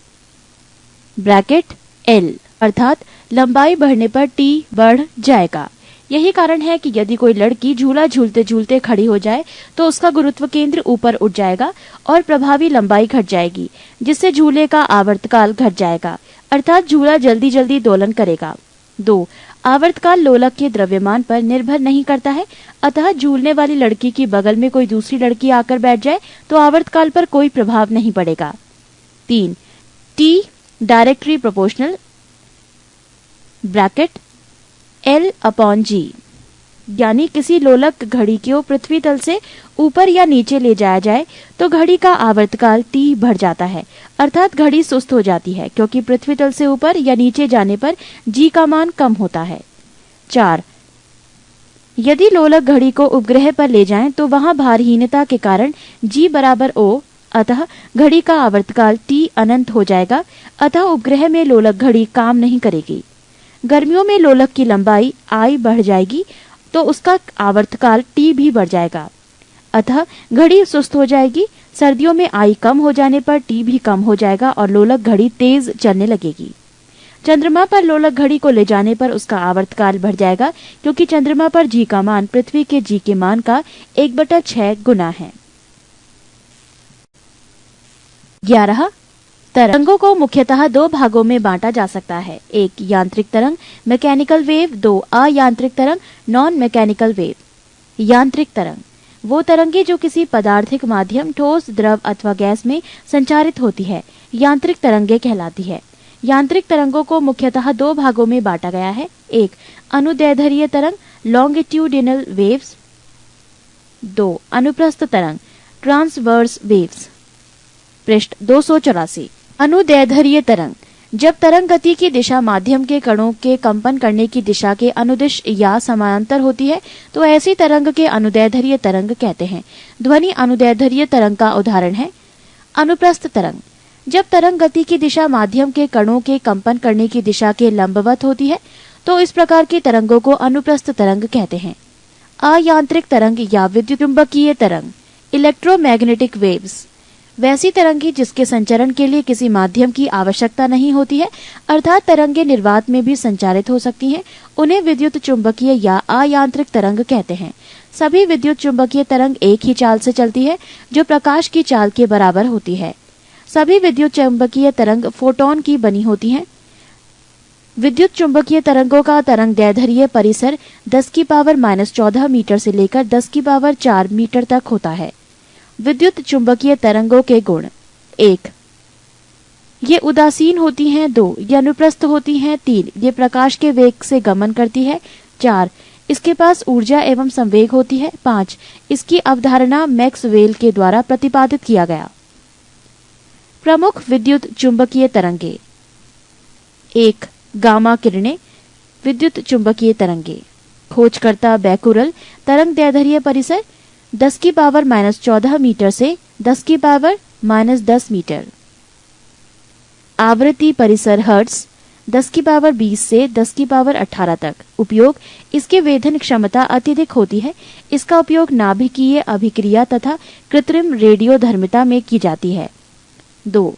bracket L अर्थात लंबाई बढ़ने पर T बढ़ जाएगा। यही कारण है कि यदि कोई लड़की झूला झूलते झूलते खड़ी हो जाए तो उसका गुरुत्व केंद्र ऊपर उठ जाएगा और प्रभावी लंबाई घट जाएगी, जिससे झूले का आवर्तकाल घट जाएगा अर्थात झूला जल्दी जल्दी दोलन करेगा। 2 आवर्तकाल लोलक के द्रव्यमान पर निर्भर नहीं करता है, अतः झूलने वाली लड़की की बगल में कोई दूसरी लड़की आकर बैठ जाए तो आवर्तकाल पर कोई प्रभाव नहीं पड़ेगा। 3 T directly proportional bracket L/G यानी किसी लोलक घड़ी को पृथ्वी तल से ऊपर या नीचे ले जाया जाए तो घड़ी का आवर्तकाल T बढ़ जाता है अर्थात घड़ी सुस्त हो जाती है, क्योंकि पृथ्वी तल से ऊपर या नीचे जाने पर G का मान कम होता है। 4 यदि लोलक घड़ी को उपग्रह पर ले जाएं तो वहां भारहीनता के कारण G बराबर O अतः घड़ी का आवर्तकाल T अनंत हो जाएगा, अतः उपग्रह में लोलक घड़ी काम नहीं करेगी। गर्मियों में लोलक की लंबाई I बढ़ जाएगी तो उसका आवर्तकाल T भी बढ़ जाएगा, अतः घड़ी सुस्त हो जाएगी। सर्दियों में I कम हो जाने पर T भी कम हो जाएगा और लोलक घड़ी तेज चलने लगेगी। चंद्रमा पर लोलक घड़ी को ले जाने पर उसका आवर्तकाल बढ़ जाएगा, क्योंकि चंद्रमा पर G का मान पृथ्वी के G के मान का 1/6 गुना है। 11 तरंगों को मुख्यतः 2 भागों में बांटा जा सकता है। 1 यांत्रिक तरंग मैकेनिकल वेव, 2 अयांत्रिक तरंग नॉन मैकेनिकल वेव। यांत्रिक तरंग वो तरंगे जो किसी पदार्थिक माध्यम ठोस द्रव अथवा गैस में संचारित होती है, यांत्रिक तरंगे कहलाती है। यांत्रिक तरंगों को मुख्यतः 2 भागों में बांटा गया है। 1 अनुदैर्ध्य तरंग लॉन्गिट्यूडिनल वेव्स, 2 अनुप्रस्थ तरंग ट्रांसवर्स वेव्स। पृष्ठ 284। अनुदैर्ध्य तरंग जब तरंग गति की दिशा माध्यम के कणों के कंपन करने की दिशा के अनुदिश या समांतर होती है तो ऐसी तरंग के अनुदैर्ध्य तरंग कहते हैं। ध्वनि अनुदैर्ध्य तरंग का उदाहरण है। अनुप्रस्थ तरंग जब तरंग गति की दिशा माध्यम के कणों के कंपन करने की दिशा के लंबवत होती है तो इस प्रकार की तरंगों को अनुप्रस्थ तरंग कहते हैं। अयांत्रिक तरंग या विद्युत चुंबकीय तरंग इलेक्ट्रोमैग्नेटिक वेव्स वैसी तरंगी जिसके संचरण के लिए किसी माध्यम की आवश्यकता नहीं होती है, अर्थात तरंगे निर्वात में भी संचारित हो सकती हैं, उन्हें विद्युत चुंबकीय या अयांत्रिक तरंग कहते हैं। सभी विद्युत चुंबकीय तरंग एक ही चाल से चलती है जो प्रकाश की चाल के बराबर होती है। सभी विद्युत चुंबकीय तरंग फोटोन की बनी होती हैं। विद्युत चुंबकीय तरंगों का तरंगदैर्ध्य परिसर 10⁻⁻14 मीटर से लेकर 10⁻⁴ मीटर तक होता है। विद्युत चुंबकीय तरंगों के गुण 1 ये उदासीन होती हैं, 2 ये अनुप्रस्थ होती हैं, 3 ये प्रकाश के वेग से गमन करती है, 4 इसके पास ऊर्जा एवं संवेग होती है, 5 इसकी अवधारणा मैक्सवेल के द्वारा प्रतिपादित किया गया। प्रमुख विद्युत चुंबकीय तरंगे 1 गामा किरणें विद्युत चुंबकीय तरंगे। खोजकर्ता बैकुरल तरंगदैर्ध्य परिसर 10⁻⁻14 मीटर से 10⁻⁻10 मीटर। आवृत्ति परिसर हर्ट्ज 10⁻20 से 10⁻18 तक। उपयोग इसके वेधन क्षमता अत्यधिक होती है। इसका उपयोग नाभिकीय अभिक्रिया तथा कृत्रिम रेडियोधर्मिता में की जाती है। 2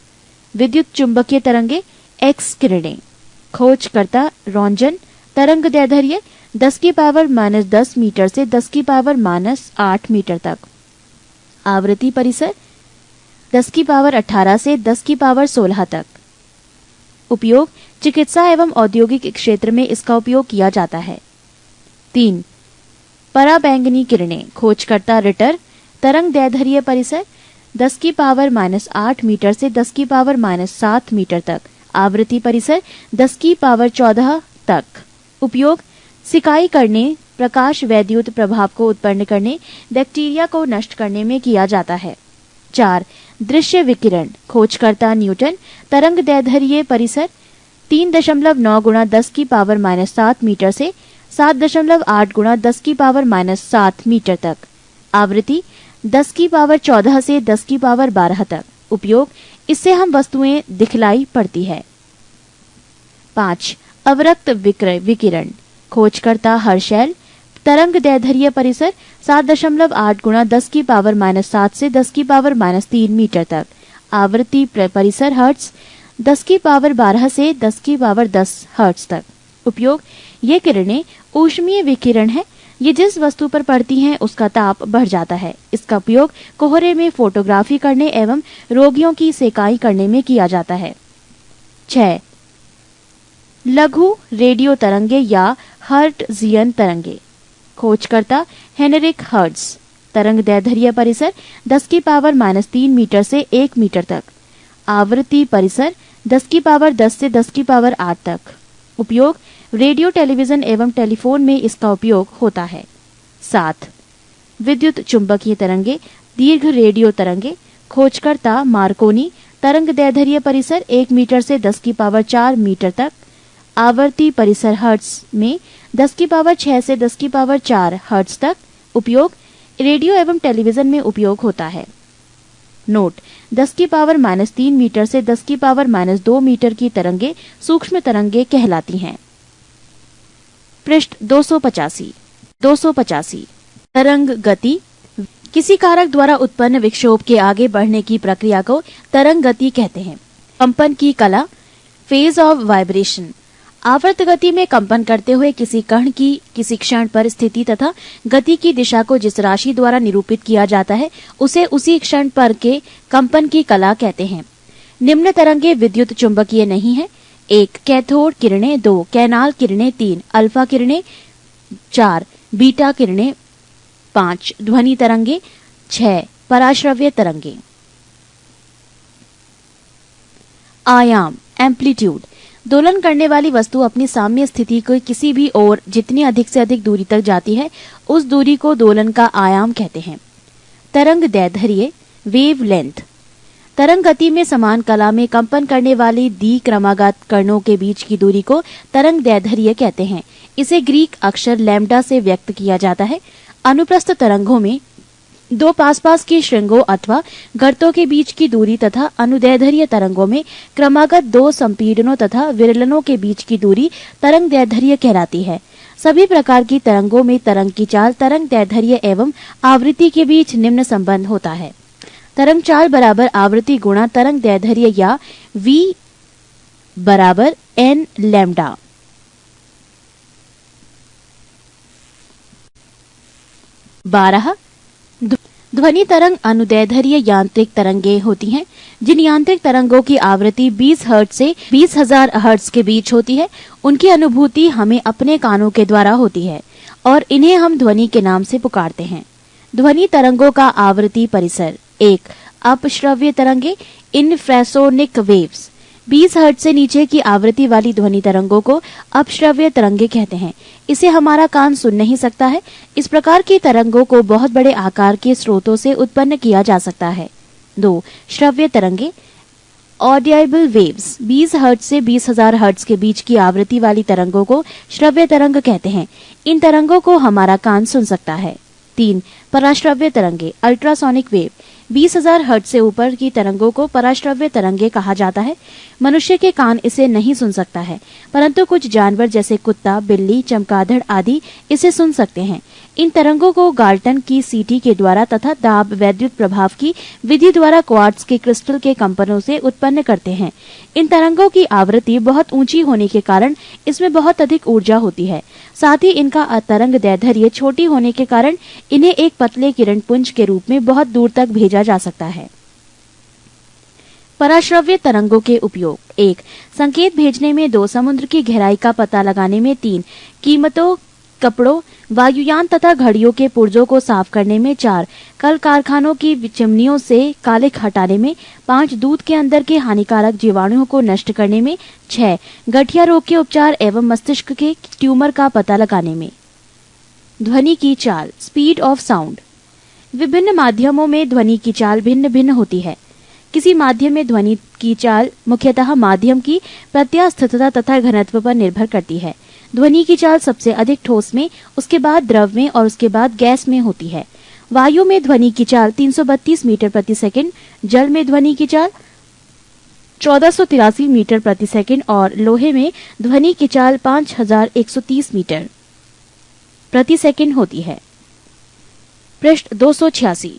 विद्युत चुंबकीय तरंगे, एक्स किरणें। खोजकर्ता रोंजन। तरंग दैर्ध्य 10⁻⁻10 मीटर से 10⁻⁻8 मीटर तक। आवृत्ति परिसर 10⁻18 से 10⁻16 तक। उपयोग चिकित्सा एवं औद्योगिक क्षेत्र में इसका उपयोग किया जाता है। 3. पराबैंगनी किरणें। खोजकर्ता रिटर। तरंग दैर्ध्य परिसर 10⁻⁻8 मीटर से 10⁻⁻7 मीटर तक। आवृत्ति परिसर 10⁻14 तक। उपयोग सिकाई करने, प्रकाश वैद्युत प्रभाव को उत्पन्न करने, बैक्टीरिया को नष्ट करने में किया जाता है। 4. दृश्य विकिरण। खोजकर्ता न्यूटन। तरंग दैर्ध्य परिसर 3.9 × 10⁻⁷ मीटर से 7.8 × 10⁻⁷ मीटर तक। आवृत्ति 10⁻14 से 10⁻12 तक। उपयोग इससे हम वस्तुएं दिखलाई पड़ती है। 5. अवरक्त विकिरण। खोजकर्ता हर्शेल। तरंग दैर्ध्य परिसर 7.8 × 10⁻⁷ से 10⁻³ मीटर तक। आवृत्ति परिसर हर्ट्ज 10⁻12 से 10⁻10 हर्ट्ज तक। उपयोग ये किरणें ऊष्मीय विकिरण है। ये जिस वस्तु पर पड़ती हैं उसका ताप बढ़ जाता है। इसका उपयोग कोहरे में फोटोग्राफी करने एवं रोगियों की सेकाई करने में किया जाता है। 6. लघु रेडियो तरंगे या हर्ट्जियन तरंगे। खोजकर्ता हेनरिक हर्ट्ज। तरंग दैर्ध्य परिसर 10⁻³ मीटर से 1 मीटर तक। आवृत्ति परिसर 10⁻10 से 10⁻8 तक। उपयोग रेडियो, टेलीविजन एवं टेलीफोन में इसका उपयोग होता है। 7. विद्युत चुंबकीय तरंगे, दीर्घ रेडियो तरंगे। खोजकर्ता मार्कोनी। तरंग दैर्ध्य परिसर 1 मीटर से 10⁻4 मीटर तक। आवृत्ति परिसर हर्ट्ज में 10⁻6 से 10⁻4 हर्ट्ज तक। उपयोग रेडियो एवं टेलीविजन में उपयोग होता है। नोट 10⁻³ मीटर से 10⁻² मीटर की तरंगे सूक्ष्म तरंगे कहलाती हैं। पृष्ठ 285। तरंग गति। किसी कारक द्वारा उत्पन्न विक्षोभ के आगे बढ़ने की प्रक्रिया को तरंग गति कहते हैं। कंपन की कला, फेज ऑफ वाइब्रेशन। आवर्त गति में कंपन करते हुए किसी कण की किसी क्षण पर स्थिति तथा गति की दिशा को जिस राशि द्वारा निरूपित किया जाता है उसे उसी क्षण पर के कंपन की कला कहते हैं। निम्न तरंगे विद्युत चुंबकीय नहीं है। 1. कैथोड किरणें। 2. कैनाल किरणें। 3. अल्फा किरणें। 4. बीटा किरणें। 5. ध्वनि तरंगे। 6. पराश्रव्य तरंगे। आयाम, एम्पलीट्यूड। दोलन करने वाली वस्तु अपनी साम्य स्थिति को किसी भी ओर जितनी अधिक से अधिक दूरी तक जाती है उस दूरी को दोलन का आयाम कहते हैं। तरंग दैर्ध्य, वेव लेंथ। तरंग गति में समान कला में कंपन करने वाली द्विक्रमागत कणों के बीच की दूरी को तरंग दैर्ध्य कहते हैं। इसे ग्रीक अक्षर लैम्डा से व्यक्त किया जाता है। अनुप्रस्थ तरंगों में दो पास की श्रृंगों अथवा गर्तों के बीच की दूरी तथा अनुदैर्ध्य तरंगों में क्रमागत दो संपीड़नों तथा विरलनों के बीच की दूरी तरंग दैर्ध्य कहलाती है। सभी प्रकार की तरंगों में तरंग की चाल, तरंग दैर्ध्य एवं आवृत्ति के बीच निम्न संबंध होता है। तरंग चाल बराबर आवृत्ति गुणा तरंग दैर्ध्य या v बराबर n लैम्डा। ध्वनि तरंग अनुदैर्ध्य यांत्रिक तरंगे होती हैं। जिन यांत्रिक तरंगों की आवृत्ति 20 हर्ट्ज से 20,000 हर्ट्ज के बीच होती है उनकी अनुभूति हमें अपने कानों के द्वारा होती है और इन्हें हम ध्वनि के नाम से पुकारते हैं। ध्वनि तरंगों का आवृत्ति परिसर। 1. अपश्रव्य तरंगे, इनफ्रासोनिक वेव्स। 20 हर्ट्ज से नीचे की आवृत्ति वाली ध्वनि तरंगों को अपश्रव्य तरंगे कहते हैं। इसे हमारा कान सुन नहीं सकता है। इस प्रकार की तरंगों को बहुत बड़े आकार के स्रोतों से उत्पन्न किया जा सकता है। 2. श्रव्य तरंगे, ऑडिएबल वेव्स। 20 हर्ट्ज से 20,000 हर्ट्ज के बीच की आवृत्ति वाली तरंगों को श्रव्य तरंग कहते हैं। इन तरंगों को हमारा कान सुन सकता है। 3. पराश्रव्य तरंगे, अल्ट्रासोनिक वेव। 20,000 हर्ट्ज से ऊपर की तरंगों को पराश्रव्य तरंगे कहा जाता है। मनुष्य के कान इसे नहीं सुन सकता है, परंतु कुछ जानवर जैसे कुत्ता, बिल्ली, चमगादड़ आदि इसे सुन सकते हैं। इन तरंगों को गाल्टन की सीटी के द्वारा तथा दाब वैद्युत प्रभाव की विधि द्वारा क्वार्ट्ज के क्रिस्टल के कंपनों से उत्पन्न करते हैं। इन तरंगों की आवृत्ति बहुत ऊंची होने के कारण इसमें बहुत अधिक ऊर्जा होती है। साथ ही इनका तरंग दैर्ध्य छोटी होने के कारण इन्हें एक पतले किरण पुंज के रूप में बहुत दूर तक भेजा जा सकता है। पराश्रव्य तरंगों के उपयोग: 1. संकेत भेजने में 2. समुद्र की गहराई का पता लगाने में 3. कीमतों, कपड़ों, वायुयान तथा घड़ियों के पुर्जों को साफ करने में 4. कल कारखानों की चिमनियों से कालिख हटाने में 5. दूध के अंदर के हानिकारक जीवाणुओं को नष्ट करने में 6. गठिया रोग के उपचार एवं मस्तिष्क के ट्यूमर का पता लगाने में। ध्वनि की चाल: स्पीड ऑफ साउंड। विभिन्न माध्यमों में ध्वनि की चाल भिन्न भिन्न होती है। किसी माध्यम में ध्वनि की चाल मुख्यतः माध्यम की प्रत्यास्थता तथा घनत्व पर निर्भर करती है। ध्वनि की चाल सबसे अधिक ठोस में, उसके बाद द्रव में और उसके बाद गैस में होती है। वायु में ध्वनि की चाल 332 मीटर प्रति सेकंड, जल में ध्वनि की चाल 1483 मीटर प्रति सेकंड और लोहे में ध्वनि की चाल 5130 मीटर प्रति सेकंड होती है। पृष्ठ 286।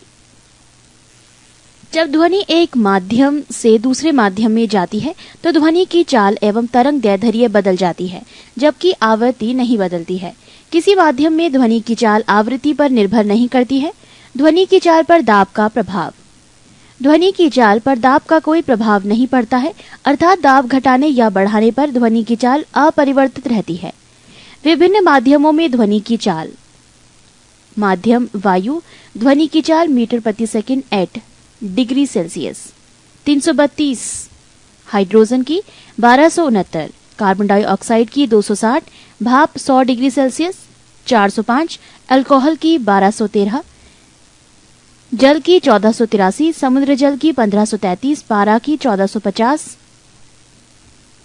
जब ध्वनि एक माध्यम से दूसरे माध्यम में जाती है तो ध्वनि की चाल एवं तरंग दैर्ध्य बदल जाती है, जबकि आवृत्ति नहीं बदलती है। किसी माध्यम में ध्वनि की चाल आवृत्ति पर निर्भर नहीं करती है। ध्वनि की चाल पर दाब का प्रभाव: ध्वनि की चाल पर दाब का कोई प्रभाव नहीं पड़ता है, अर्थात दाब घटाने या बढ़ाने पर ध्वनि की चाल अपरिवर्तित रहती है। विभिन्न माध्यमों में ध्वनि की चाल: माध्यम वायु, ध्वनि की चाल मीटर प्रति second at degree Celsius 332, hydrogen की 1269, कार्बन डाइऑक्साइड की 260, भाप 100 डिग्री सेल्सियस 405, अल्कोहल की 1213, जल की 1483, समुद्र जल की 1533, पारा की 1450,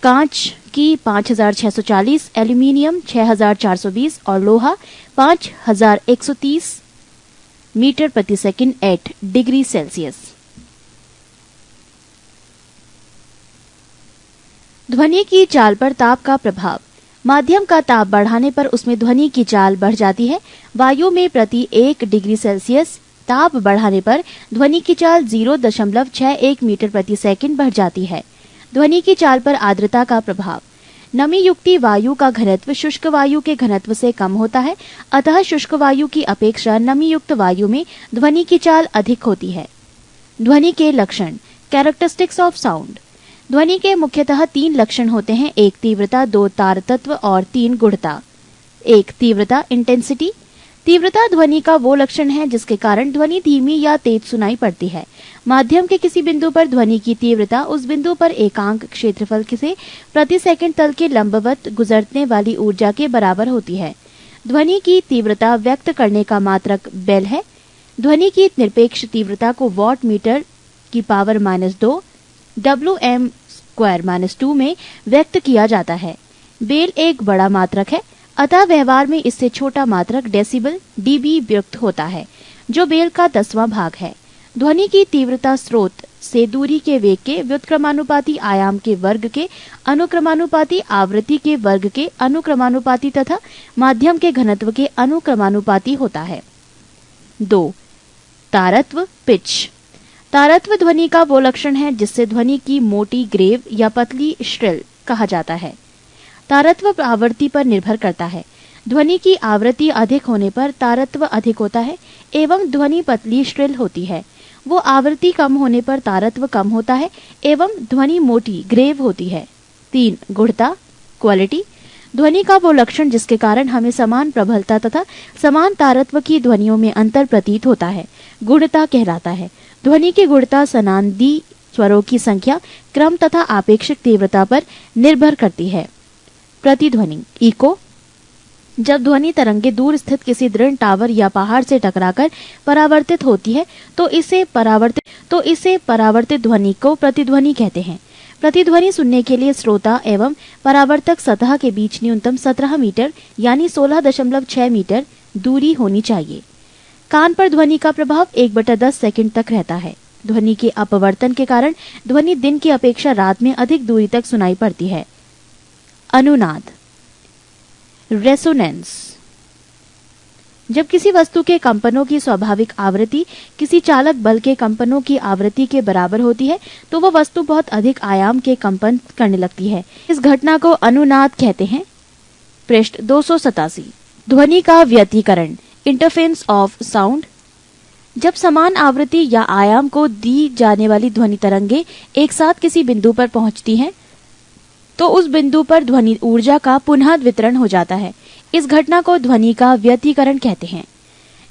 कांच की 5640, एल्यूमिनियम 6420 और लोहा 5130 मीटर प्रति सेकंड एट डिग्री सेल्सियस। ध्वनि की चाल पर ताप का प्रभाव: माध्यम का ताप बढ़ाने पर उसमें ध्वनि की चाल बढ़ जाती है। वायु में प्रति 1 डिग्री सेल्सियस ताप बढ़ाने पर ध्वनि की चाल 0.61 मीटर प्रति सेकंड बढ़ जाती है। ध्वनि की चाल पर आर्द्रता का प्रभाव: नमी युक्ति वायु का घनत्व शुष्क वायु के घनत्व से कम होता है, अतः शुष्क वायु की अपेक्षा नमी युक्त वायु में ध्वनि की चाल अधिक होती है। ध्वनि के लक्षण: कैरेक्टरिस्टिक्स ऑफ साउंड। ध्वनि के मुख्यतः 3 लक्षण होते हैं: 1 तीव्रता, 2 तारतत्व और 3 गुढ़ता। 1 तीव्रता, इंटेंसिटी। तीव्रता ध्वनि का वो लक्षण है जिसके कारण ध्वनि धीमी या तेज सुनाई पड़ती है। माध्यम के किसी बिंदु पर ध्वनि की तीव्रता उस बिंदु पर एकांक क्षेत्रफल से प्रति सेकंड तल के लंबवत गुजरने वाली ऊर्जा के बराबर होती है। ध्वनि की तीव्रता व्यक्त करने का मात्रक बेल है। ध्वनि की निरपेक्ष तीव्रता को वॉट मीटर की पावर -2 WM² -2 में व्यक्त किया जाता है। बेल एक बड़ा मात्रक है, अतः व्यवहार में इससे छोटा मात्रक डेसिबल dB व्यक्त होता है, जो बेल का 10वां भाग है। ध्वनि की तीव्रता स्रोत से दूरी के वेग के व्युत्क्रमानुपाती आयाम के वर्ग के अनुक्रमानुपाती, आवृत्ति के वर्ग के अनुक्रमानुपाती तथा माध्यम के घनत्व के अनुक्रमानुपाती होता है। 2 तारत्व, पिच। तारत्व ध्वनि का वो लक्षण है जिससे ध्वनि की मोटी ग्रेव या पतली श्रिल कहा जाता है। तारत्व आवृत्ति पर निर्भर करता है। ध्वनि की आवृत्ति अधिक होने पर तारत्व अधिक होता है एवं ध्वनि पतली श्रिल होती है। वो आवृत्ति कम होने पर तारत्व कम होता है एवं ध्वनि मोटी ग्रेव होती है। 3 गुढ़ता, क्वालिटी। ध्वनि का वो लक्षण जिसके कारण हमें समान प्रबलता तथा समान तारत्व की ध्वनियों में अंतर प्रतीत होता है, गुढ़ता कहलाता है। ध्वनि की गुढ़ता सनादी स्वरों की संख्या, क्रम तथा आपेक्षिक तीव्रता पर निर्भर करती है। प्रतिध्वनि, इको। जब ध्वनि तरंगे दूर स्थित किसी दृढ़ टावर या पहाड़ से टकराकर परावर्तित होती है तो इसे परावर्तित ध्वनि को प्रतिध्वनि कहते हैं। प्रतिध्वनि सुनने के लिए श्रोता एवं परावर्तक सतह के बीच न्यूनतम 17 मीटर यानी 16.6 मीटर दूरी होनी चाहिए। कान पर ध्वनि का प्रभाव 1/10 सेकंड तक रहता है। ध्वनि के अपवर्तन के कारण ध्वनि दिन की अपेक्षा रात में अधिक दूरी तक सुनाई पड़ती है। अनुनाद, रेसोनेंस। जब किसी वस्तु के कंपनों की स्वाभाविक आवृत्ति किसी चालक बल के कंपनों की आवृत्ति के बराबर होती है तो वह वस्तु बहुत अधिक आयाम के कंपन करने लगती है। इस घटना को अनुनाद कहते हैं। पृष्ठ 287। ध्वनि का व्यतिकरण, इंटरफेरेंस ऑफ साउंड। जब समान आवृत्ति या आयाम को दी जाने वाली ध्वनि तरंगे एक साथ किसी बिंदु पर पहुंचती हैं, तो उस बिंदु पर ध्वनि ऊर्जा का पुनः वितरण हो जाता है। इस घटना को ध्वनि का व्यतिकरण कहते हैं।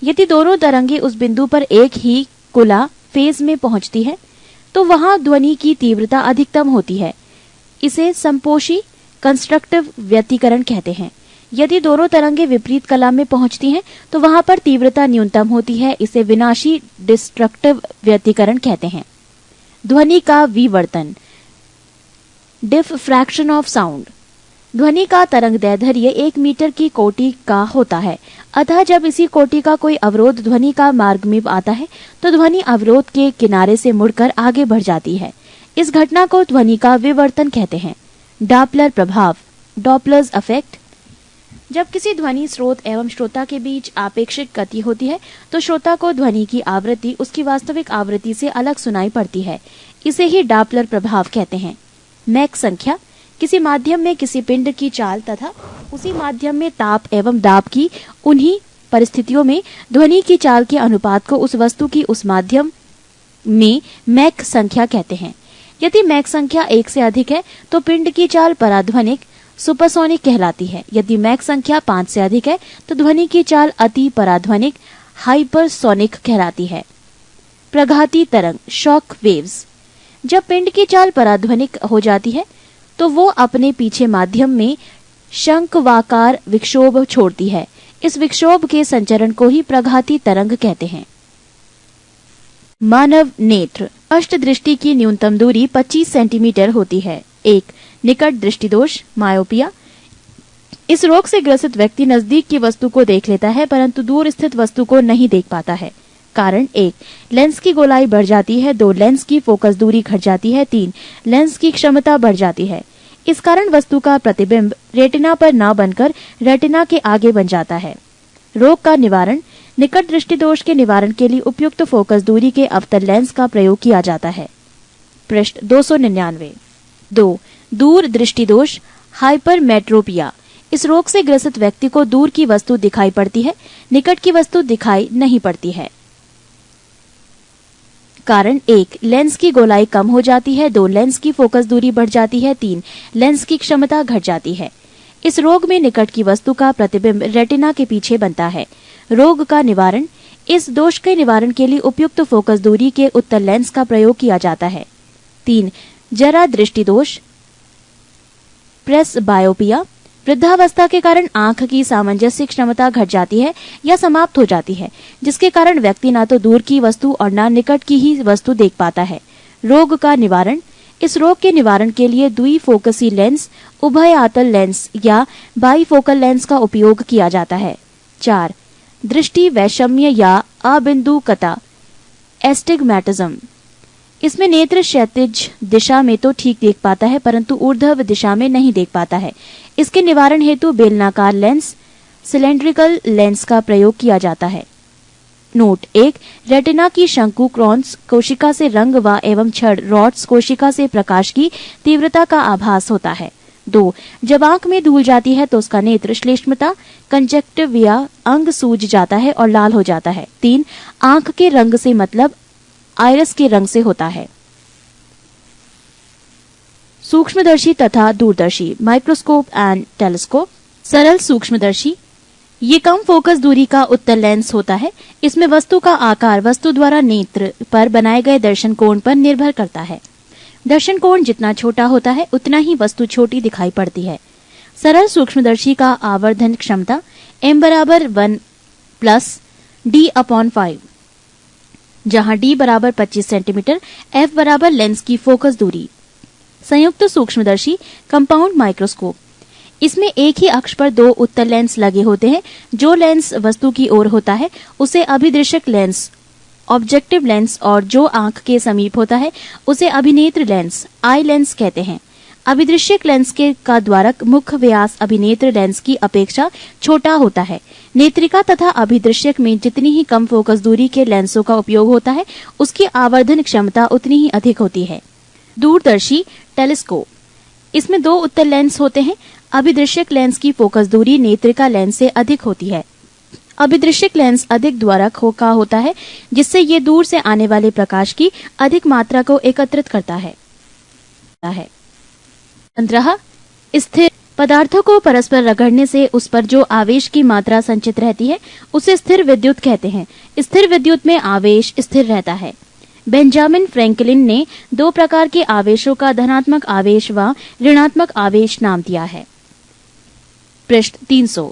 यदि दोनों तरंगे उस बिंदु पर एक ही कुला फेज में पहुंचती है, तो वहां ध्वनि की तीव्रता अधिकतम होती है। इसे समपोषी कंस्ट्रक्टिव व्यतिकरण कहते हैं। यदि दोनों तरंगे विपरीत कला में पहुंचती हैं, तो वहां पर तीव्रता न्यूनतम होती है। इसे विनाशी डिस्ट्रक्टिव व्यतिकरण कहते हैं। ध्वनि का विवर्तन, डिफ्रैक्शन ऑफ साउंड। ध्वनि का तरंग दैर्ध्य 1 मीटर की कोटि का होता है। अतः जब इसी कोटि का कोई अवरोध ध्वनि का मार्ग में आता है, तो ध्वनि अवरोध के किनारे से मुड़कर आगे बढ़ जाती है। इस घटना को ध्वनि का विवर्तन कहते हैं। डॉपलर प्रभाव, डॉपलर्स इफेक्ट। जब किसी ध्वनि स्रोत एवं श्रोता के बीच आपेक्षिक गति होती है, तो श्रोता को ध्वनि की आवृत्ति उसकी वास्तविक आवृत्ति से अलग सुनाई पड़ती है। इसे ही डॉपलर प्रभाव कहते हैं। मैक संख्या, किसी माध्यम में किसी पिंड की चाल तथा उसी माध्यम में ताप एवं दाब की उन्हीं परिस्थितियों में ध्वनि की चाल के अनुपात को उस वस्तु की उस माध्यम में मैक संख्या कहते हैं। यदि मैक संख्या 1 से अधिक है, तो पिंड की चाल पराध्वनिक सुपरसोनिक कहलाती है। यदि मैक संख्या 5 से अधिक है, तो ध्वनि की चाल अति पराध्वनिक हाइपरसोनिक कहलाती है। प्रघाती तरंग, शॉक वेव्स। जब पिंड की चाल पराध्वनिक हो जाती है, तो वो अपने पीछे माध्यम में शंक्वाकार विक्षोभ छोड़ती है। इस विक्षोभ के संचरण को ही प्रघाती तरंग कहते हैं। मानव नेत्र, अष्टदृष्टि की न्यूनतम दूरी 25 सेंटीमीटर होती है। 1. निकट दृष्टि दोष, मायोपिया। इस रोग से ग्रसित व्यक्ति नजदीक की वस्तु को देख लेता है, परंतु दूर स्थित वस्तु को नहीं देख पाता है। कारण 1. लेंस की गोलाई बढ़ जाती है। 2. लेंस की फोकस दूरी घट जाती है। 3. लेंस की क्षमता बढ़ जाती है। इस कारण वस्तु का प्रतिबिंब रेटिना पर न बनकर रेटिना के आगे बन जाता है। रोग का निवारण, निकट दृष्टि दोष के निवारण के लिए उपयुक्त फोकस दूरी के अवतल लेंस का प्रयोग किया जाता है। पृष्ठ 299। 2. दूर दृष्टि दोष, हाइपरमेट्रोपिया। इस रोग से ग्रसित व्यक्ति को दूर की वस्तु दिखाई पड़ती है, निकट की वस्तु दिखाई नहीं पड़ती है। कारण 1. लेंस की गोलाई कम हो जाती है। 2. लेंस की फोकस दूरी बढ़ जाती है। 3. लेंस की क्षमता घट जाती है। इस रोग में निकट की वस्तु का प्रतिबिंब रेटिना के पीछे बनता है। रोग का निवारण, इस दोष के निवारण के लिए उपयुक्त फोकस दूरी के उत्तल लेंस का प्रयोग किया जाता है। 3. जरा दृष्टि दोष, प्रेस बायोपिया। वृद्धावस्था के कारण आंख की सामंजस्य क्षमता घट जाती है या समाप्त हो जाती है, जिसके कारण व्यक्ति न तो दूर की वस्तु और न निकट की ही वस्तु देख पाता है। रोग का निवारण, इस रोग के निवारण के लिए द्विफोकसी लेंस, उभयातल लेंस या बाईफोकल लेंस का उपयोग किया जाता है। 4. दृष्टि वैषम्य या अबिंदुकता, एस्टिग्मैटिज्म। इसमें नेत्र क्षैतिज दिशा में तो ठीक देख पाता है, परंतु ऊर्ध्व दिशा में नहीं देख पाता है। इसके निवारण हेतु बेलनाकार लेंस, सिलेंड्रिकल लेंस का प्रयोग किया जाता है। नोट 1. रेटिना की शंकु क्रॉन्स कोशिका से रंग व एवं छड़ रॉड्स कोशिका से प्रकाश की तीव्रता का आभास होता है। 2. जब आंख में धूल जाती है तो उसका नेत्र श्लेष्मता कंजक्टिविया अंग सूज जाता है और लाल हो जाता है। 3. आंख के रंग से मतलब आइरिस के रंग से होता है। सूक्ष्मदर्शी तथा दूरदर्शी, माइक्रोस्कोप एंड टेलीस्कोप। सरल सूक्ष्मदर्शी, ये कम फोकस दूरी का उत्तल लेंस होता है। इसमें वस्तु का आकार वस्तु द्वारा नेत्र पर बनाए गए दर्शन कोण पर निर्भर करता है। दर्शन कोण जितना छोटा होता है, उतना ही वस्तु छोटी दिखाई पड़ती है। सरल सूक्ष्मदर्शी का आवर्धन क्षमता m बराबर 1 प्लस d/5, जहां d बराबर 25 सेंटीमीटर, f बराबर लेंस की फोकस दूरी। संयुक्त सूक्ष्मदर्शी, कंपाउंड माइक्रोस्कोप। इसमें एक ही अक्ष पर दो उत्तल लेंस लगे होते हैं। जो लेंस वस्तु की ओर होता है उसे अभिदृश्यक लेंस, ऑब्जेक्टिव लेंस, और जो आंख के समीप होता है उसे अभिनेत्र लेंस, आई लेंस कहते हैं। अभिदृश्यक लेंस का द्वारक मुख्य व्यास अभिनेत्र लेंस की अपेक्षा छोटा होता है। नेत्रिका तथा अभिदृश्यक में जितनी ही कम फोकस दूरी के लेंसों का उपयोग होता है उसकी आवर्धन क्षमता उतनी ही अधिक होती है। दूरदर्शी टेलीस्कोप, इसमें दो उत्तल लेंस होते हैं। अभिदृश्यक लेंस की फोकस दूरी नेत्रिका लेंस से अधिक होती है। अभिदृश्यक लेंस अधिक द्वारक का होता है, जिससे ये दूर से आने वाले प्रकाश की अधिक मात्रा को एकत्रित करता है। 15 स्थिर पदार्थों को परस्पर रगड़ने से उस पर जो आवेश की मात्रा संचित रहती है उसे स्थिर विद्युत कहते हैं। स्थिर विद्युत में आवेश स्थिर रहता है। बेंजामिन फ्रैंकलिन ने दो प्रकार के आवेशों का धनात्मक आवेश व ऋणात्मक आवेश नाम दिया है। पृष्ठ 300।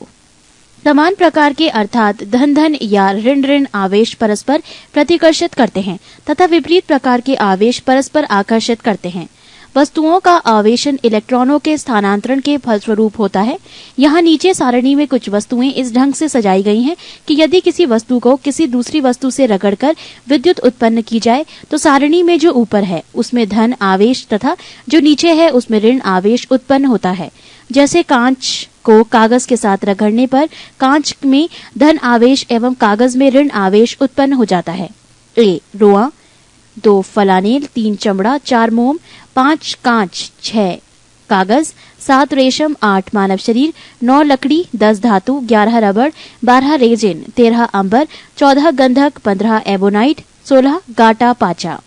समान प्रकार के अर्थात धन धन या ऋण ऋण आवेश परस्पर प्रतिकर्षित करते हैं तथा विपरीत प्रकार के आवेश परस्पर आकर्षित करते हैं। वस्तुओं का आवेशन इलेक्ट्रॉनों के स्थानांतरण के फलस्वरूप होता है। यहाँ नीचे सारणी में कुछ वस्तुएं इस ढंग से सजाई गई हैं कि यदि किसी वस्तु को किसी दूसरी वस्तु से रगड़कर विद्युत उत्पन्न की जाए तो सारणी में जो ऊपर है उसमें धन आवेश तथा जो नीचे है उसमें ऋण आवेश उत्पन्न होता है। जैसे कांच को कागज के साथ रगड़ने पर कांच में धन आवेश एवं कागज में ऋण आवेश उत्पन्न हो जाता है। ए रोआ, 2 फलानेल, 3 चमड़ा, 4 मोम, 5 कांच, 6 कागज, 7 रेशम, 8 मानव शरीर, 9 लकड़ी, 10 धातु, 11 रबड़, 12 रेजिन, 13 अंबर, 14 गंधक, 15 एबोनाइट, 16 गाटा पाचा।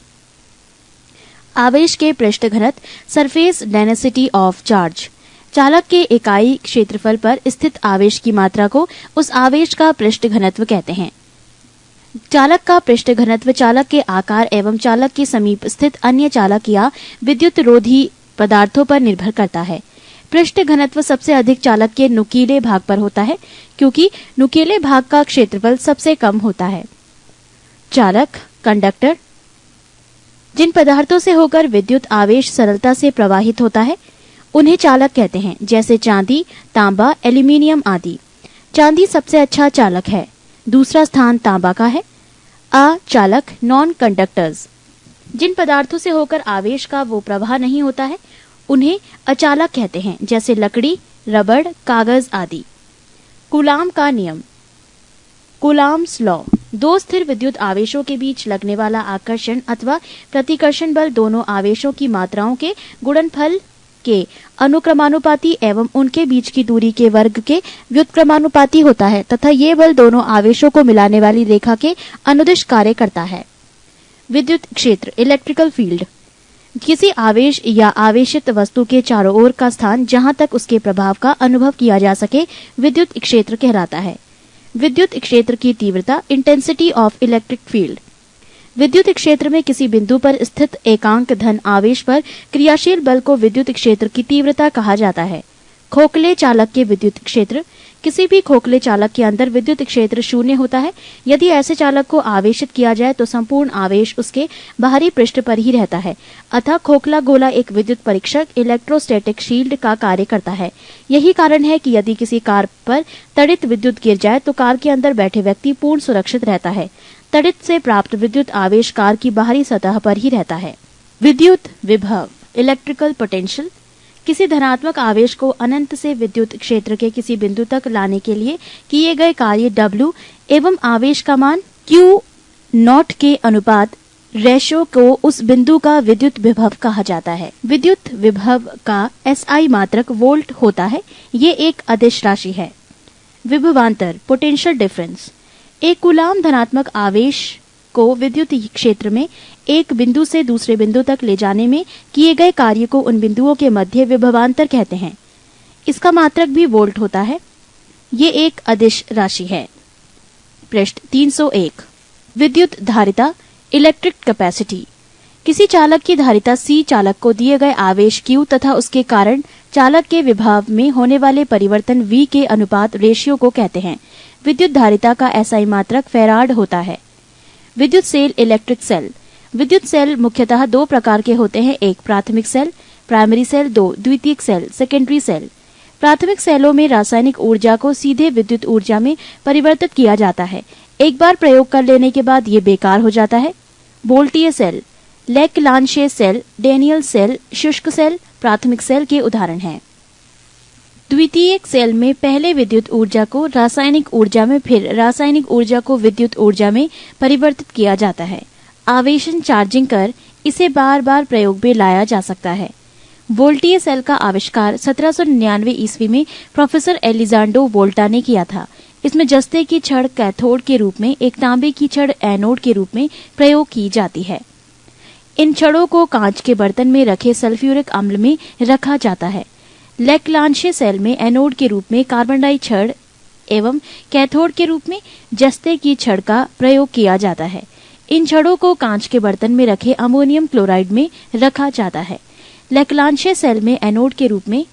आवेश के पृष्ठ घनत्व, सरफेस डेंसिटी ऑफ चार्ज, चालक के इकाई क्षेत्रफल पर स्थित आवेश की मात्रा को उस आवेश का पृष्ठ घनत्व कहते हैं। चालक का पृष्ठ घनत्व चालक के आकार एवं चालक के समीप स्थित अन्य चालक या विद्युत रोधी पदार्थों पर निर्भर करता है। पृष्ठ घनत्व सबसे अधिक चालक के नुकीले भाग पर होता है, क्योंकि नुकीले भाग का क्षेत्रफल सबसे कम होता है। चालक कंडक्टर, जिन पदार्थों से होकर विद्युत आवेश सरलता से प्रवाहित होता है उन्हें चालक कहते हैं, जैसे चांदी, तांबा, एल्यूमीनियम आदि। चांदी सबसे अच्छा चालक है, दूसरा स्थान तांबा का है। अचालक नॉन कंडक्टर्स, जिन पदार्थों से होकर आवेश का वो प्रवाह नहीं होता है उन्हें अचालक कहते हैं, जैसे लकड़ी, रबड़, कागज आदि। कूलाम का नियम, कूलाम्स लॉ, दो स्थिर विद्युत आवेशों के बीच लगने वाला आकर्षण अथवा प्रतिकर्षण बल दोनों आवेशों की मात्राओं के गुणनफल के अनुक्रमानुपाती एवं उनके बीच की दूरी के वर्ग के व्युत्क्रमानुपाती होता है तथा ये बल दोनों आवेशों को मिलाने वाली रेखा के अनुदिश कार्य करता है। विद्युत क्षेत्र, इलेक्ट्रिकल फील्ड, किसी आवेश या आवेशित वस्तु के चारों ओर का स्थान जहां तक उसके प्रभाव का अनुभव किया जा सके विद्युत क्षेत्र कहलाता है। विद्युत क्षेत्र की तीव्रता, इंटेंसिटी ऑफ इलेक्ट्रिक फील्ड, विद्युत क्षेत्र में किसी बिंदु पर स्थित एकांक धन आवेश पर क्रियाशील बल को विद्युत क्षेत्र की तीव्रता कहा जाता है। खोखले चालक के विद्युत क्षेत्र, किसी भी खोखले चालक के अंदर विद्युत क्षेत्र शून्य होता है। यदि ऐसे चालक को आवेशित किया जाए तो संपूर्ण आवेश उसके बाहरी पृष्ठ पर ही रहता है। अतः खोखला गोला एक विद्युत परीक्षक इलेक्ट्रोस्टैटिक शील्ड का कार्य करता है। यही कारण है कि यदि किसी कार पर तड़ित विद्युत गिर जाए तो कार के अंदर बैठे व्यक्ति पूर्ण सुरक्षित रहता है। तड़ित से प्राप्त विद्युत आवेश कार की बाहरी सतह पर ही रहता है। विद्युत विभव, इलेक्ट्रिकल पोटेंशियल, किसी धनात्मक आवेश को अनंत से विद्युत क्षेत्र के किसी बिंदु तक लाने के लिए किए गए कार्य W एवं आवेश का मान Q0 के अनुपात रेशो को उस बिंदु का विद्युत विभव कहा जाता है। विद्युत विभव का SI मात्रक वोल्ट होता है। ये एक अदिश राशि है। विभवांतर, पोटेंशियल डिफरेंस, एक कूलाम धनात्मक आवेश को विद्युत क्षेत्र में एक बिंदु से दूसरे बिंदु तक ले जाने में किए गए कार्य को उन बिंदुओं के मध्य विभवांतर कहते हैं। इसका मात्रक भी वोल्ट होता है। ये एक अदिश राशि है। पृष्ठ 301। विद्युत धारिता, इलेक्ट्रिक कैपेसिटी, किसी चालक की धारिता C चालक को दिए गए आवेश Q तथा उसके कारण चालक के विभव में होने वाले परिवर्तन V के अनुपात रेशियो को कहते हैं। विद्युत धारिता का SI मात्रक फैराड होता है। विद्युत सेल, इलेक्ट्रिक सेल, विद्युत सेल मुख्यतः दो प्रकार के होते हैं, एक प्राथमिक सेल प्राइमरी सेल, दो द्वितीयक सेल सेकेंडरी सेल। प्राथमिक सेलों में रासायनिक ऊर्जा को सीधे विद्युत ऊर्जा में परिवर्तित किया जाता है। एक बार प्रयोग कर लेने के बाद ये बेकार हो जाता है। वोल्टीय सेल, लेक-लांशे सेल, डेनियल सेल, शुष्क सेल प्राथमिक सेल के उदाहरण हैं। द्वितीयक सेल में पहले विद्युत ऊर्जा को रासायनिक ऊर्जा में, फिर रासायनिक ऊर्जा को विद्युत ऊर्जा में परिवर्तित किया जाता है। आवेशन चार्जिंग कर इसे बार बार प्रयोग में लाया जा सकता है। वोल्टीय सेल का आविष्कार 1799 ईस्वी में प्रोफेसर एलिजांडो वोल्टा ने किया था। इसमें जस्ते की छड़ कैथोड के रूप में, एक तांबे की छड़ एनोड के रूप में प्रयोग की जाती है। इन छड़ों को कांच के बर्तन में रखे सल्फ्यूरिक अम्ल में रखा जाता है। लेक-लांशे सेल में एनोड के रूप में कार्बन डाई छड़ एवं कैथोड के रूप में जस्ते की छड़ का प्रयोग किया जाता है। इन छड़ों को कांच के बर्तन में रखे अमोनियम क्लोराइड में रखा जाता है। लेक-लांशे सेल में एनोड के रूप में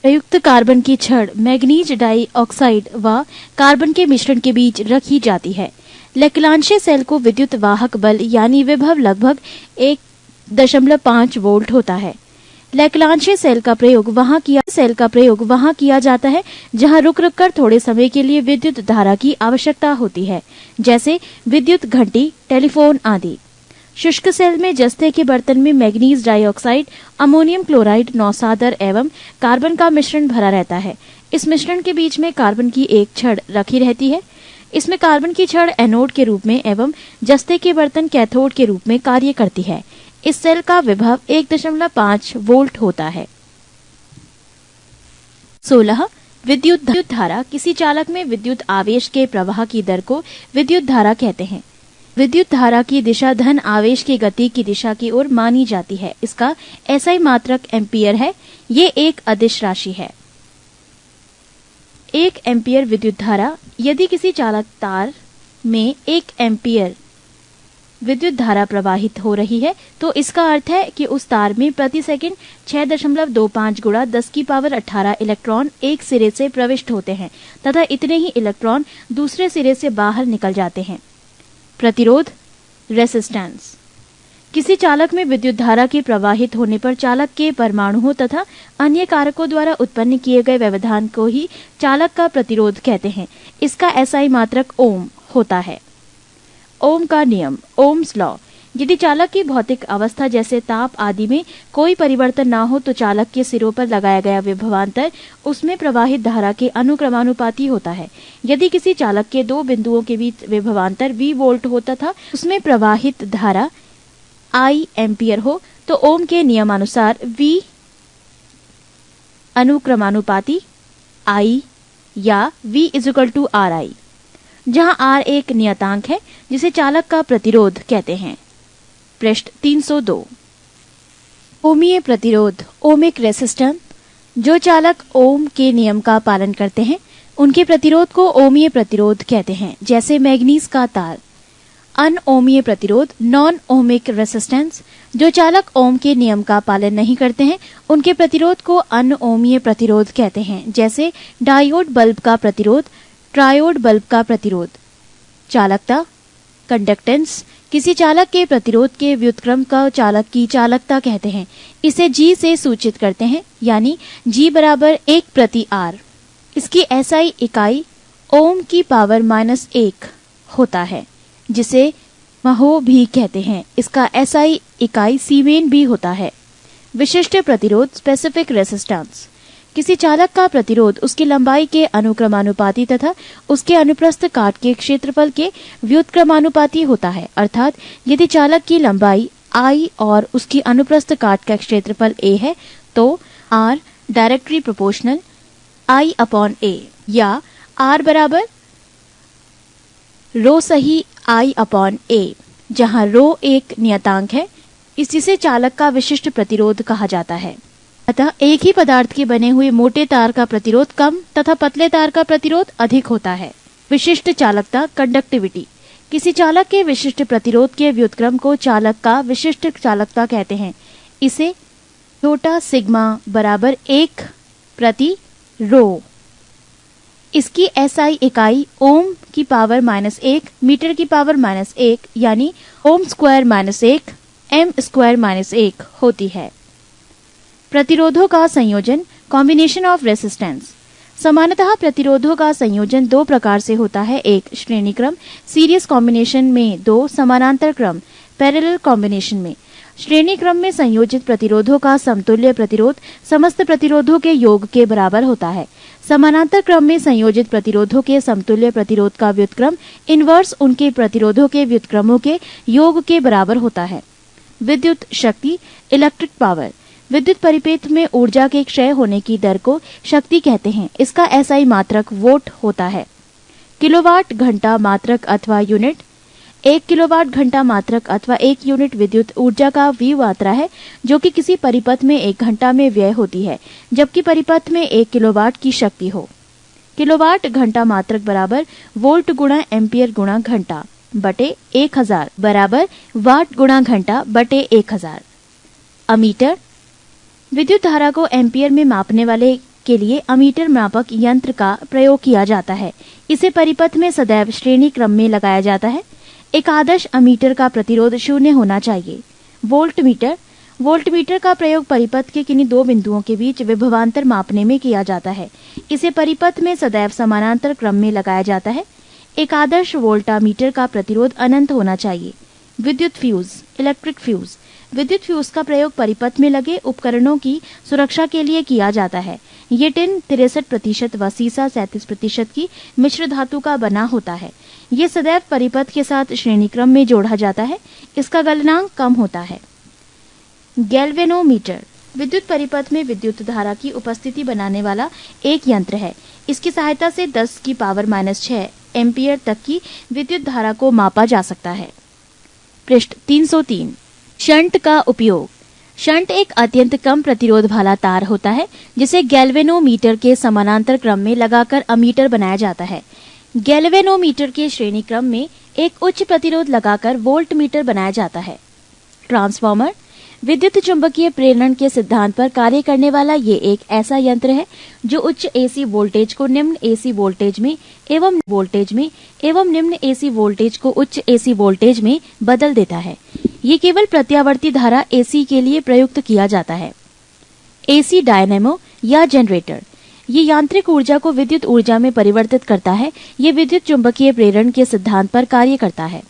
प्रयुक्त कार्बन की छड़ मैग्नीज डाई ऑक्साइड व कार्बन के मिश्रण के बीच रखी जाती है। लेक-लांशे सेल को विद्युत वाहक बल यानी विभव लगभग 1.5 वोल्ट होता है। लेक-लांशे सेल का प्रयोग वहां किया जाता है जहां रुक रुक कर थोड़े समय के लिए विद्युत धारा की आवश्यकता होती है, जैसे विद्युत घंटी, टेलीफोन आदि। शुष्क सेल में जस्ते के बर्तन में मैग्नीज डाइऑक्साइड, अमोनियम क्लोराइड, नौसादर एवं कार्बन का मिश्रण भरा रहता है। इस मिश्रण के बीच में कार्बन की एक छड़ रखी रहती है। इसमें कार्बन की छड़ एनोड के रूप में एवं जस्ते के बर्तन कैथोड के रूप में कार्य करती है। इस सेल का विभव 1.5 वोल्ट होता है। 16. विद्युत धारा। किसी चालक में विद्युत आवेश के प्रवाह की दर को विद्युत धारा कहते हैं। विद्युत धारा की दिशा धन आवेश की गति की दिशा की ओर मानी जाती है। इसका एसआई मात्रक एम्पियर है। ये एक अदिश राशि है। 1 एम्पियर विद्युत धारा। यदि किसी चालक तार में 1 एम्पियर विद्युत धारा प्रवाहित हो रही है तो इसका अर्थ है कि उस तार में प्रति सेकंड 6.25 गुणा 10⁸ इलेक्ट्रॉन एक सिरे से प्रविष्ट होते हैं तथा इतने ही इलेक्ट्रॉन दूसरे सिरे से बाहर निकल जाते हैं। प्रतिरोध, रेसिस्टेंस। किसी चालक में विद्युत धारा के प्रवाहित होने पर चालक के परमाणुओं तथा अन्य कारकों द्वारा उत्पन्न किए गए व्यवधान को ही चालक का प्रतिरोध कहते हैं। इसका एसआई मात्रक ओम होता है। ओम का नियम, ओम्स लॉ। यदि चालक की भौतिक अवस्था जैसे ताप आदि में कोई परिवर्तन ना हो तो चालक के सिरों पर लगाया गया विभवांतर उसमें प्रवाहित धारा के अनुक्रमानुपाती होता है। यदि किसी चालक के 2 बिंदुओं के बीच विभवांतर V वोल्ट हो तथा उसमें प्रवाहित धारा I एम्पियर हो तो ओम के नियमानुसार V अनुक्रमानुपाती I या V = RI, जहां R एक नियतांक है जिसे चालक का प्रतिरोध कहते हैं। पृष्ठ 302। ओमीय प्रतिरोध, ओमिक रेसिस्टेंस। जो चालक ओम के नियम का पालन करते हैं उनके प्रतिरोध को ओमीय प्रतिरोध कहते हैं, जैसे मैग्नीज का तार। अनओमीय प्रतिरोध, नॉन ओमिक रेसिस्टेंस। जो चालक ओम के नियम का पालन नहीं करते हैं उनके प्रतिरोध को अनओमीय प्रतिरोध कहते हैं, जैसे डायोड बल्ब का प्रतिरोध, ट्रायोड बल्ब का प्रतिरोध। चालकता, कंडक्टेंस। किसी चालक के प्रतिरोध के व्युत्क्रम का चालक की चालकता कहते हैं। इसे G से सूचित करते हैं, यानी G = 1/R। इसकी एसआई इकाई ओम की पावर -1 होता है, जिसे महो भी कहते हैं। इसका एसआई इकाई सीमेन भी होता है। विशिष्ट प्रतिरोध, स्पेसिफिक रेसिस्टेंस। किसी चालक का प्रतिरोध उसकी लंबाई के अनुक्रमानुपाती तथा उसके अनुप्रस्थ काट के क्षेत्रफल के व्युत्क्रमानुपाती होता है। अर्थात यदि चालक की लंबाई I और उसकी अनुप्रस्थ काट का क्षेत्रफल A है तो R डायरेक्टली प्रोपोर्शनल I/A या R = रो सही I/A, जहां रो एक नियतांक है। इसी चालक का विशिष्ट प्रतिरोध कहा जाता है। अतः एक ही पदार्थ के बने हुए मोटे तार का प्रतिरोध कम तथा पतले तार का प्रतिरोध अधिक होता है। विशिष्ट चालकता, कंडक्टिविटी। किसी चालक के विशिष्ट प्रतिरोध के व्युत्क्रम को चालक का विशिष्ट चालकता कहते हैं। इसे छोटा सिग्मा = 1/ρ। इसकी एसआई इकाई ओम की पावर -1 मीटर की पावर -1 यानी ओम स्क्वायर -1 m² -1 होती है। प्रतिरोधों का संयोजन, कॉम्बिनेशन ऑफ रेसिस्टेंस। सामान्यतः प्रतिरोधों का संयोजन दो प्रकार से होता है, एक श्रेणी क्रम सीरीज कॉम्बिनेशन में, दो समानांतर क्रम पैरेलल कॉम्बिनेशन में। श्रेणी क्रम में संयोजित प्रतिरोधों का समतुल्य प्रतिरोध समस्त प्रतिरोधों के योग के बराबर होता है। समानांतर क्रम में संयोजित प्रतिरोधों के समतुल्य प्रतिरोध का व्युत्क्रम इनवर्स उनके प्रतिरोधों के व्युत्क्रमों के योग के बराबर होता है। विद्युत शक्ति, इलेक्ट्रिक पावर। विद्युत परिपथ में ऊर्जा के क्षय होने की दर को शक्ति कहते हैं। इसका एसआई मात्रक वोट होता है। किलोवाट घंटा मात्रक अथवा यूनिट। 1 किलोवाट घंटा मात्रक अथवा 1 यूनिट विद्युत ऊर्जा का वी मात्रा है जो कि किसी परिपथ में 1 घंटा में व्यय होती है, जबकि परिपथ में 1 किलोवाट की शक्ति हो। किलोवाट घंटा मात्रक बराबर वोल्ट गुणा एम्पियर गुणा घंटा बटे 1000 बराबर वाट गुणा घंटा बटे 1000। अमीटर। विद्युत धारा को एम्पियर में मापने वाले के लिए अमीटर मापक यंत्र का प्रयोग किया जाता है। इसे परिपथ में सदैव श्रेणी क्रम में लगाया जाता है। एक आदर्श अमीटर का प्रतिरोध 0 होना चाहिए। वोल्टमीटर। वोल्टमीटर का प्रयोग परिपथ के किन्हीं दो बिंदुओं के बीच विभवांतर मापने में किया जाता है। इसे परिपथ में सदैव समानांतर क्रम में लगाया जाता है। एक आदर्श वोल्टामीटर का प्रतिरोध अनंत होना चाहिए। विद्युत फ्यूज, इलेक्ट्रिक फ्यूज। विद्युत फ्यूज का प्रयोग परिपथ में लगे उपकरणों की सुरक्षा के लिए किया जाता है। ये टिन 63% व सीसा 37% की मिश्र धातु का बना होता है। ये सदैव परिपथ के साथ श्रेणी क्रम में जोड़ा जाता है। इसका गलनांक कम होता है। गैल्वेनोमीटर। विद्युत परिपथ में विद्युत धारा की उपस्थिति बनाने वाला एक यंत्र है। इसकी सहायता से 10⁻⁻6 एम्पियर तक की विद्युत धारा को मापा जा सकता है। पृष्ठ 303। शंट का उपयोग। शंट एक अत्यंत कम प्रतिरोध वाला तार होता है जिसे गैल्वेनोमीटर के समानांतर क्रम में लगाकर अमीटर बनाया जाता है। गैल्वेनोमीटर के श्रेणी क्रम में एक उच्च प्रतिरोध लगाकर वोल्टमीटर बनाया जाता है। ट्रांसफार्मर। विद्युत चुंबकीय प्रेरण के सिद्धांत पर कार्य करने वाला ये एक ऐसा यंत्र है जो उच्च एसी वोल्टेज को निम्न एसी वोल्टेज में एवं निम्न एसी वोल्टेज को उच्च एसी वोल्टेज में बदल देता है। ये केवल प्रत्यावर्ती धारा एसी के लिए प्रयुक्त किया जाता है। एसी डायनेमो या जनरेटर। ये यांत्रिक ऊर्जा को विद्युत ऊर्जा में परिवर्तित करता है। ये विद्युत चुंबकीय प्रेरण के सिद्धांत पर कार्य करता है।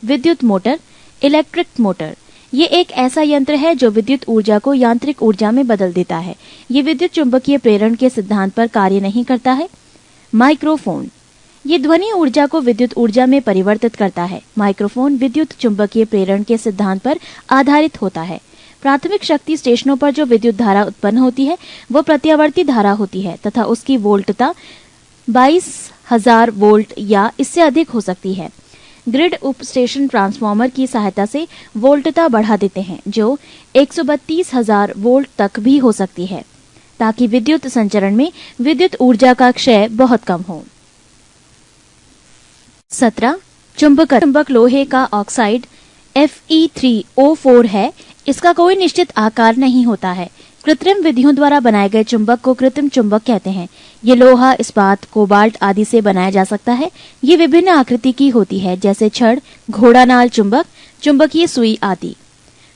विद्युत मोटर, इलेक्ट्रिक मोटर। ये एक ऐसा यंत्र है जो विद्युत ऊर्जा को यांत्रिक ऊर्जा में बदल देता है। ये विद्युत चुंबकीय प्रेरण के सिद्धांत पर कार्य नहीं करता है। माइक्रोफोन। ये ध्वनि ऊर्जा को विद्युत ऊर्जा में परिवर्तित करता है। माइक्रोफोन विद्युत चुंबकीय प्रेरण के सिद्धांत पर आधारित होता है। प्राथमिक शक्ति स्टेशनों पर जो विद्युत धारा उत्पन्न होती है वो प्रत्यावर्ती धारा होती है तथा उसकी वोल्टता 22,000 वोल्ट या इससे अधिक हो सकती है। ग्रिड उप स्टेशन ट्रांसफार्मर की सहायता से वोल्टता बढ़ा देते हैं जो 132,000 वोल्ट तक भी हो सकती है ताकि विद्युत संचरण में विद्युत ऊर्जा का क्षय बहुत कम हो। 17. चुंबक लोहे का ऑक्साइड Fe3O4 है। इसका कोई निश्चित आकार नहीं होता है। कृत्रिम विधियों द्वारा बनाए गए चुंबक को कृत्रिम चुंबक कहते हैं। ये लोहा, इस्पात, कोबाल्ट आदि से बनाया जा सकता है। ये विभिन्न आकृति की होती है जैसे छड़, घोड़ानाल चुंबक, चुंबकीय सुई आदि।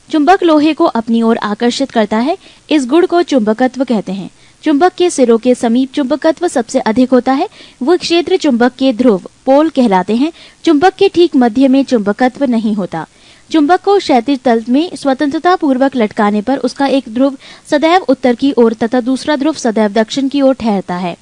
चुंबक लोहे को अपनी ओर आकर्षित करता है। इस गुण को चुंबकत्व कहते हैं। चुंबक के सिरों के समीप चुंबकत्व सबसे अधिक होता है। वो क्षेत्र चुंबक के ध्रुव पोल कहलाते हैं। चुंबक के ठीक मध्य में चुंबकत्व नहीं होता। चुंबक को क्षैतिज तल में स्वतंत्रता पूर्वक लटकाने पर उसका एक ध्रुव सदैव उत्तर की ओर तथा दूसरा ध्रुव सदैव दक्षिण की ओर ठहरता है।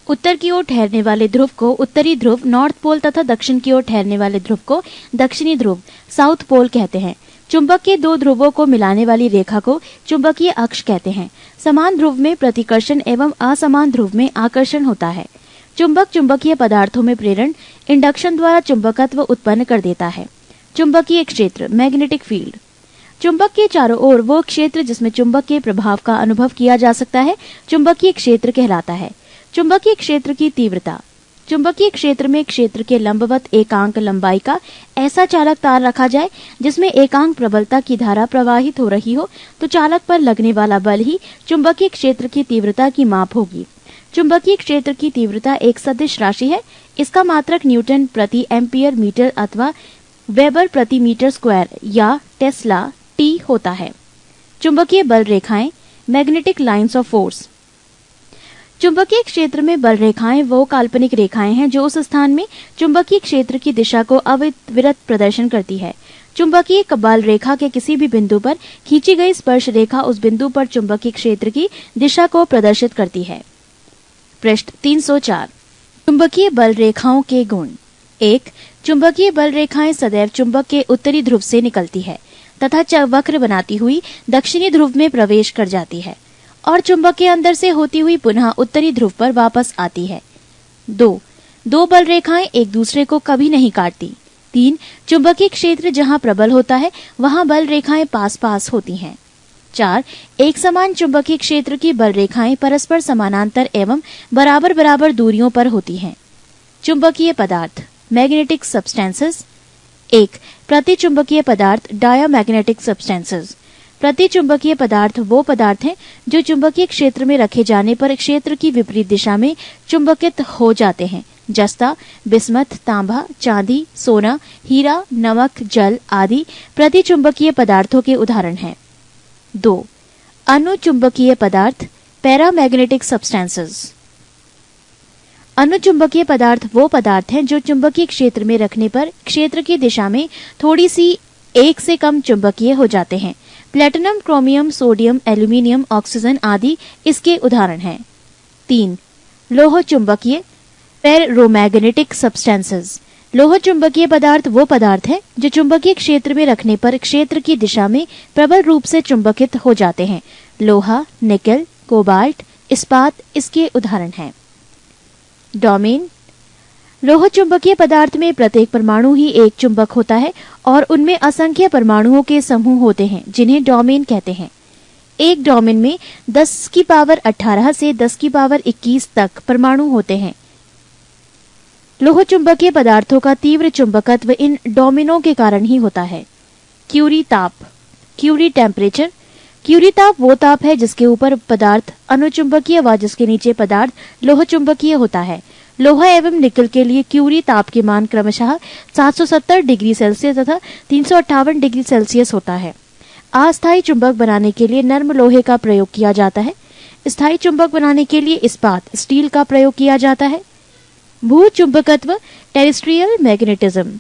उत्तर की ओर ठहरने वाले ध्रुव को उत्तरी ध्रुव नॉर्थ पोल तथा दक्षिण की ओर ठहरने वाले ध्रुव को दक्षिणी ध्रुव साउथ पोल कहते हैं। चुंबक के दो ध्रुवों को मिलाने वाली रेखा को चुंबकीय अक्ष कहते हैं। समान ध्रुव में प्रतिकर्षण एवं असमान ध्रुव में आकर्षण होता है। चुंबक चुंबकीय पदार्थों में प्रेरण इंडक्शन द्वारा चुंबकत्व उत्पन्न कर देता है। चुंबकीय क्षेत्र मैग्नेटिक फील्ड। चुंबक के चारों ओर वो क्षेत्र जिसमें चुंबक के प्रभाव का अनुभव किया जा सकता है चुंबकीय क्षेत्र कहलाता है। चुंबकीय क्षेत्र की तीव्रता। चुंबकीय क्षेत्र में क्षेत्र के लंबवत एकांक लंबाई का ऐसा चालक तार रखा जाए जिसमें एकांक प्रबलता की धारा प्रवाहित हो रही हो तो चालक पर लगने वाला बल ही चुंबकीय क्षेत्र की तीव्रता की माप होगी। चुंबकीय क्षेत्र की तीव्रता एक सदिश राशि है। इसका मात्रक न्यूटन प्रति एम्पियर मीटर अथवा वेबर प्रति मीटर स्क्वायर या टेस्ला टी होता है। चुंबकीय बल रेखाएं। Magnetic lines of force. चुंबकीय क्षेत्र में बल रेखाएं वो काल्पनिक रेखाएं हैं जो उस स्थान में चुंबकीय क्षेत्र की दिशा को अविरत प्रदर्शन करती है। चुंबकीय बल रेखा के किसी भी बिंदु पर खींची गई स्पर्श रेखा उस बिंदु पर चुंबकीय क्षेत्र की दिशा को प्रदर्शित करती है। पृष्ठ 304। चुंबकीय बल रेखाओं के गुण। 1. चुंबकीय बल रेखाएं सदैव चुंबक के उत्तरी ध्रुव से निकलती है तथा वक्र बनाती हुई दक्षिणी ध्रुव में प्रवेश कर जाती है और चुंबक के अंदर से होती हुई पुनः उत्तरी ध्रुव पर वापस आती है। 2. दो बल रेखाएं एक दूसरे को कभी नहीं काटती। 3. चुंबकीय क्षेत्र जहां प्रबल होता है वहां बल रेखाएं पास पास होती हैं। 4. एक समान चुंबकीय क्षेत्र की बल रेखाएं परस्पर समानांतर एवं बराबर बराबर दूरियों पर होती हैं। चुंबकीय पदार्थ मैग्नेटिक सब्सटेंसेस। 1. प्रतिचुंबकीय पदार्थ डायामैग्नेटिक सब्सटेंसेस। प्रतिचुंबकीय पदार्थ वो पदार्थ हैं जो चुंबकीय क्षेत्र में रखे जाने पर क्षेत्र की विपरीत दिशा में चुंबकित हो जाते हैं। जस्ता, बिस्मथ, तांबा, चांदी, सोना, हीरा, नमक, जल आदि प्रतिचुंबकीय पदार्थों के उदाहरण हैं। 2. अनुचुंबकीय पदार्थ पैरामैग्नेटिक सब्सटेंसेस। अनुचुंबकीय पदार्थ वो पदार्थ हैं जो चुंबकीय क्षेत्र में रखने पर क्षेत्र की दिशा में थोड़ी सी एक से कम चुंबकीय हो जाते हैं। Platinum, chromium, sodium, aluminium, oxygen आदि इसके उदाहरण हैं। 3. लोह चुंबकीय फेरोमैग्नेटिक सब्सटेंसेस। लोह चुंबकीय पदार्थ वो पदार्थ हैं जो चुंबकीय क्षेत्र में रखने पर क्षेत्र की दिशा में प्रबल रूप से चुंबकित हो जाते हैं। लोहा, निकेल, कोबाल्ट, इस्पात इसके उदाहरण हैं। डोमेन। लोह चुंबकीय पदार्थ में प्रत्येक परमाणु ही एक चुंबक होता है और उनमें असंख्य परमाणुओं के समूह होते हैं जिन्हें डोमेन कहते हैं। एक डोमेन में 10 की पावर 18 से 10 की पावर 21 तक परमाणु होते हैं। लोह चुंबकीय पदार्थों का तीव्र चुंबकत्व इन डोमेनों के कारण ही होता है। क्यूरी ताप क्यूरी टेम्परेचर। क्यूरी ताप वो ताप है जिसके ऊपर पदार्थ अनुचुंबकीय व जिसके नीचे पदार्थ लोह चुंबकीय होता है। लोहा एवं निकल के लिए क्यूरी ताप के मान क्रमशः 770 डिग्री सेल्सियस तथा 358 डिग्री सेल्सियस होता है। अस्थायी चुंबक बनाने के लिए नर्म लोहे का प्रयोग किया जाता है। स्थायी चुंबक बनाने के लिए इस्पात स्टील का प्रयोग किया जाता है। भू चुंबकत्व टेरेस्ट्रियल मैग्नेटिज्म।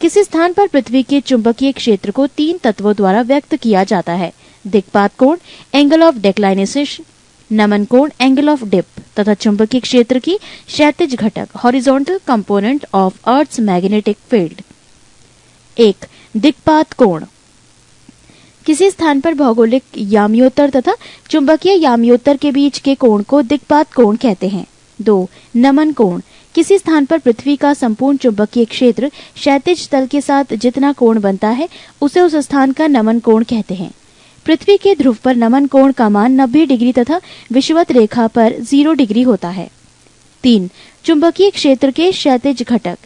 किसी स्थान पर पृथ्वी के चुंबकीय क्षेत्र को 3 तत्वों द्वारा व्यक्त किया जाता है। दिक्पात कोण एंगल ऑफ डेक्लाइनेशन, नमन कोण एंगल ऑफ डिप तथा चुंबकीय क्षेत्र की क्षैतिज घटक horizontal component of earth's magnetic field. 1. दिक्पात कोण। किसी स्थान पर भौगोलिक याम्योत्तर तथा चुंबकीय याम्योत्तर के बीच के कोण को दिक्पात कोण कहते हैं। 2. नमन कोण। किसी स्थान पर पृथ्वी का संपूर्ण चुंबकीय क्षेत्र क्षैतिज तल के साथ जितना कोण बनता है उसे उस स्थान का नमन कोण कहते हैं। पृथ्वी के ध्रुव पर नमन कोण का मान 90 डिग्री तथा विषुवत रेखा पर 0 डिग्री होता है। 3. चुंबकीय क्षेत्र के क्षैतिज घटक।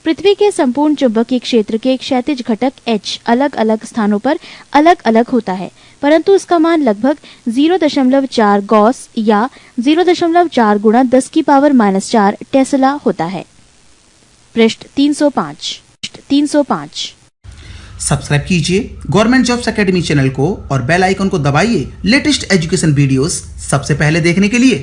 पृथ्वी के संपूर्ण चुंबकीय क्षेत्र के क्षैतिज घटक H अलग अलग स्थानों पर अलग अलग होता है, परंतु उसका मान लगभग 0.4 गॉस या 0.4 गुणा 10 की पावर -4 टेस्ला होता है। पृष्ठ 305। सब्सक्राइब कीजिए गवर्नमेंट जॉब्स एकेडमी चैनल को और बेल आइकन को दबाइए लेटेस्ट एजुकेशन वीडियोस सबसे पहले देखने के लिए।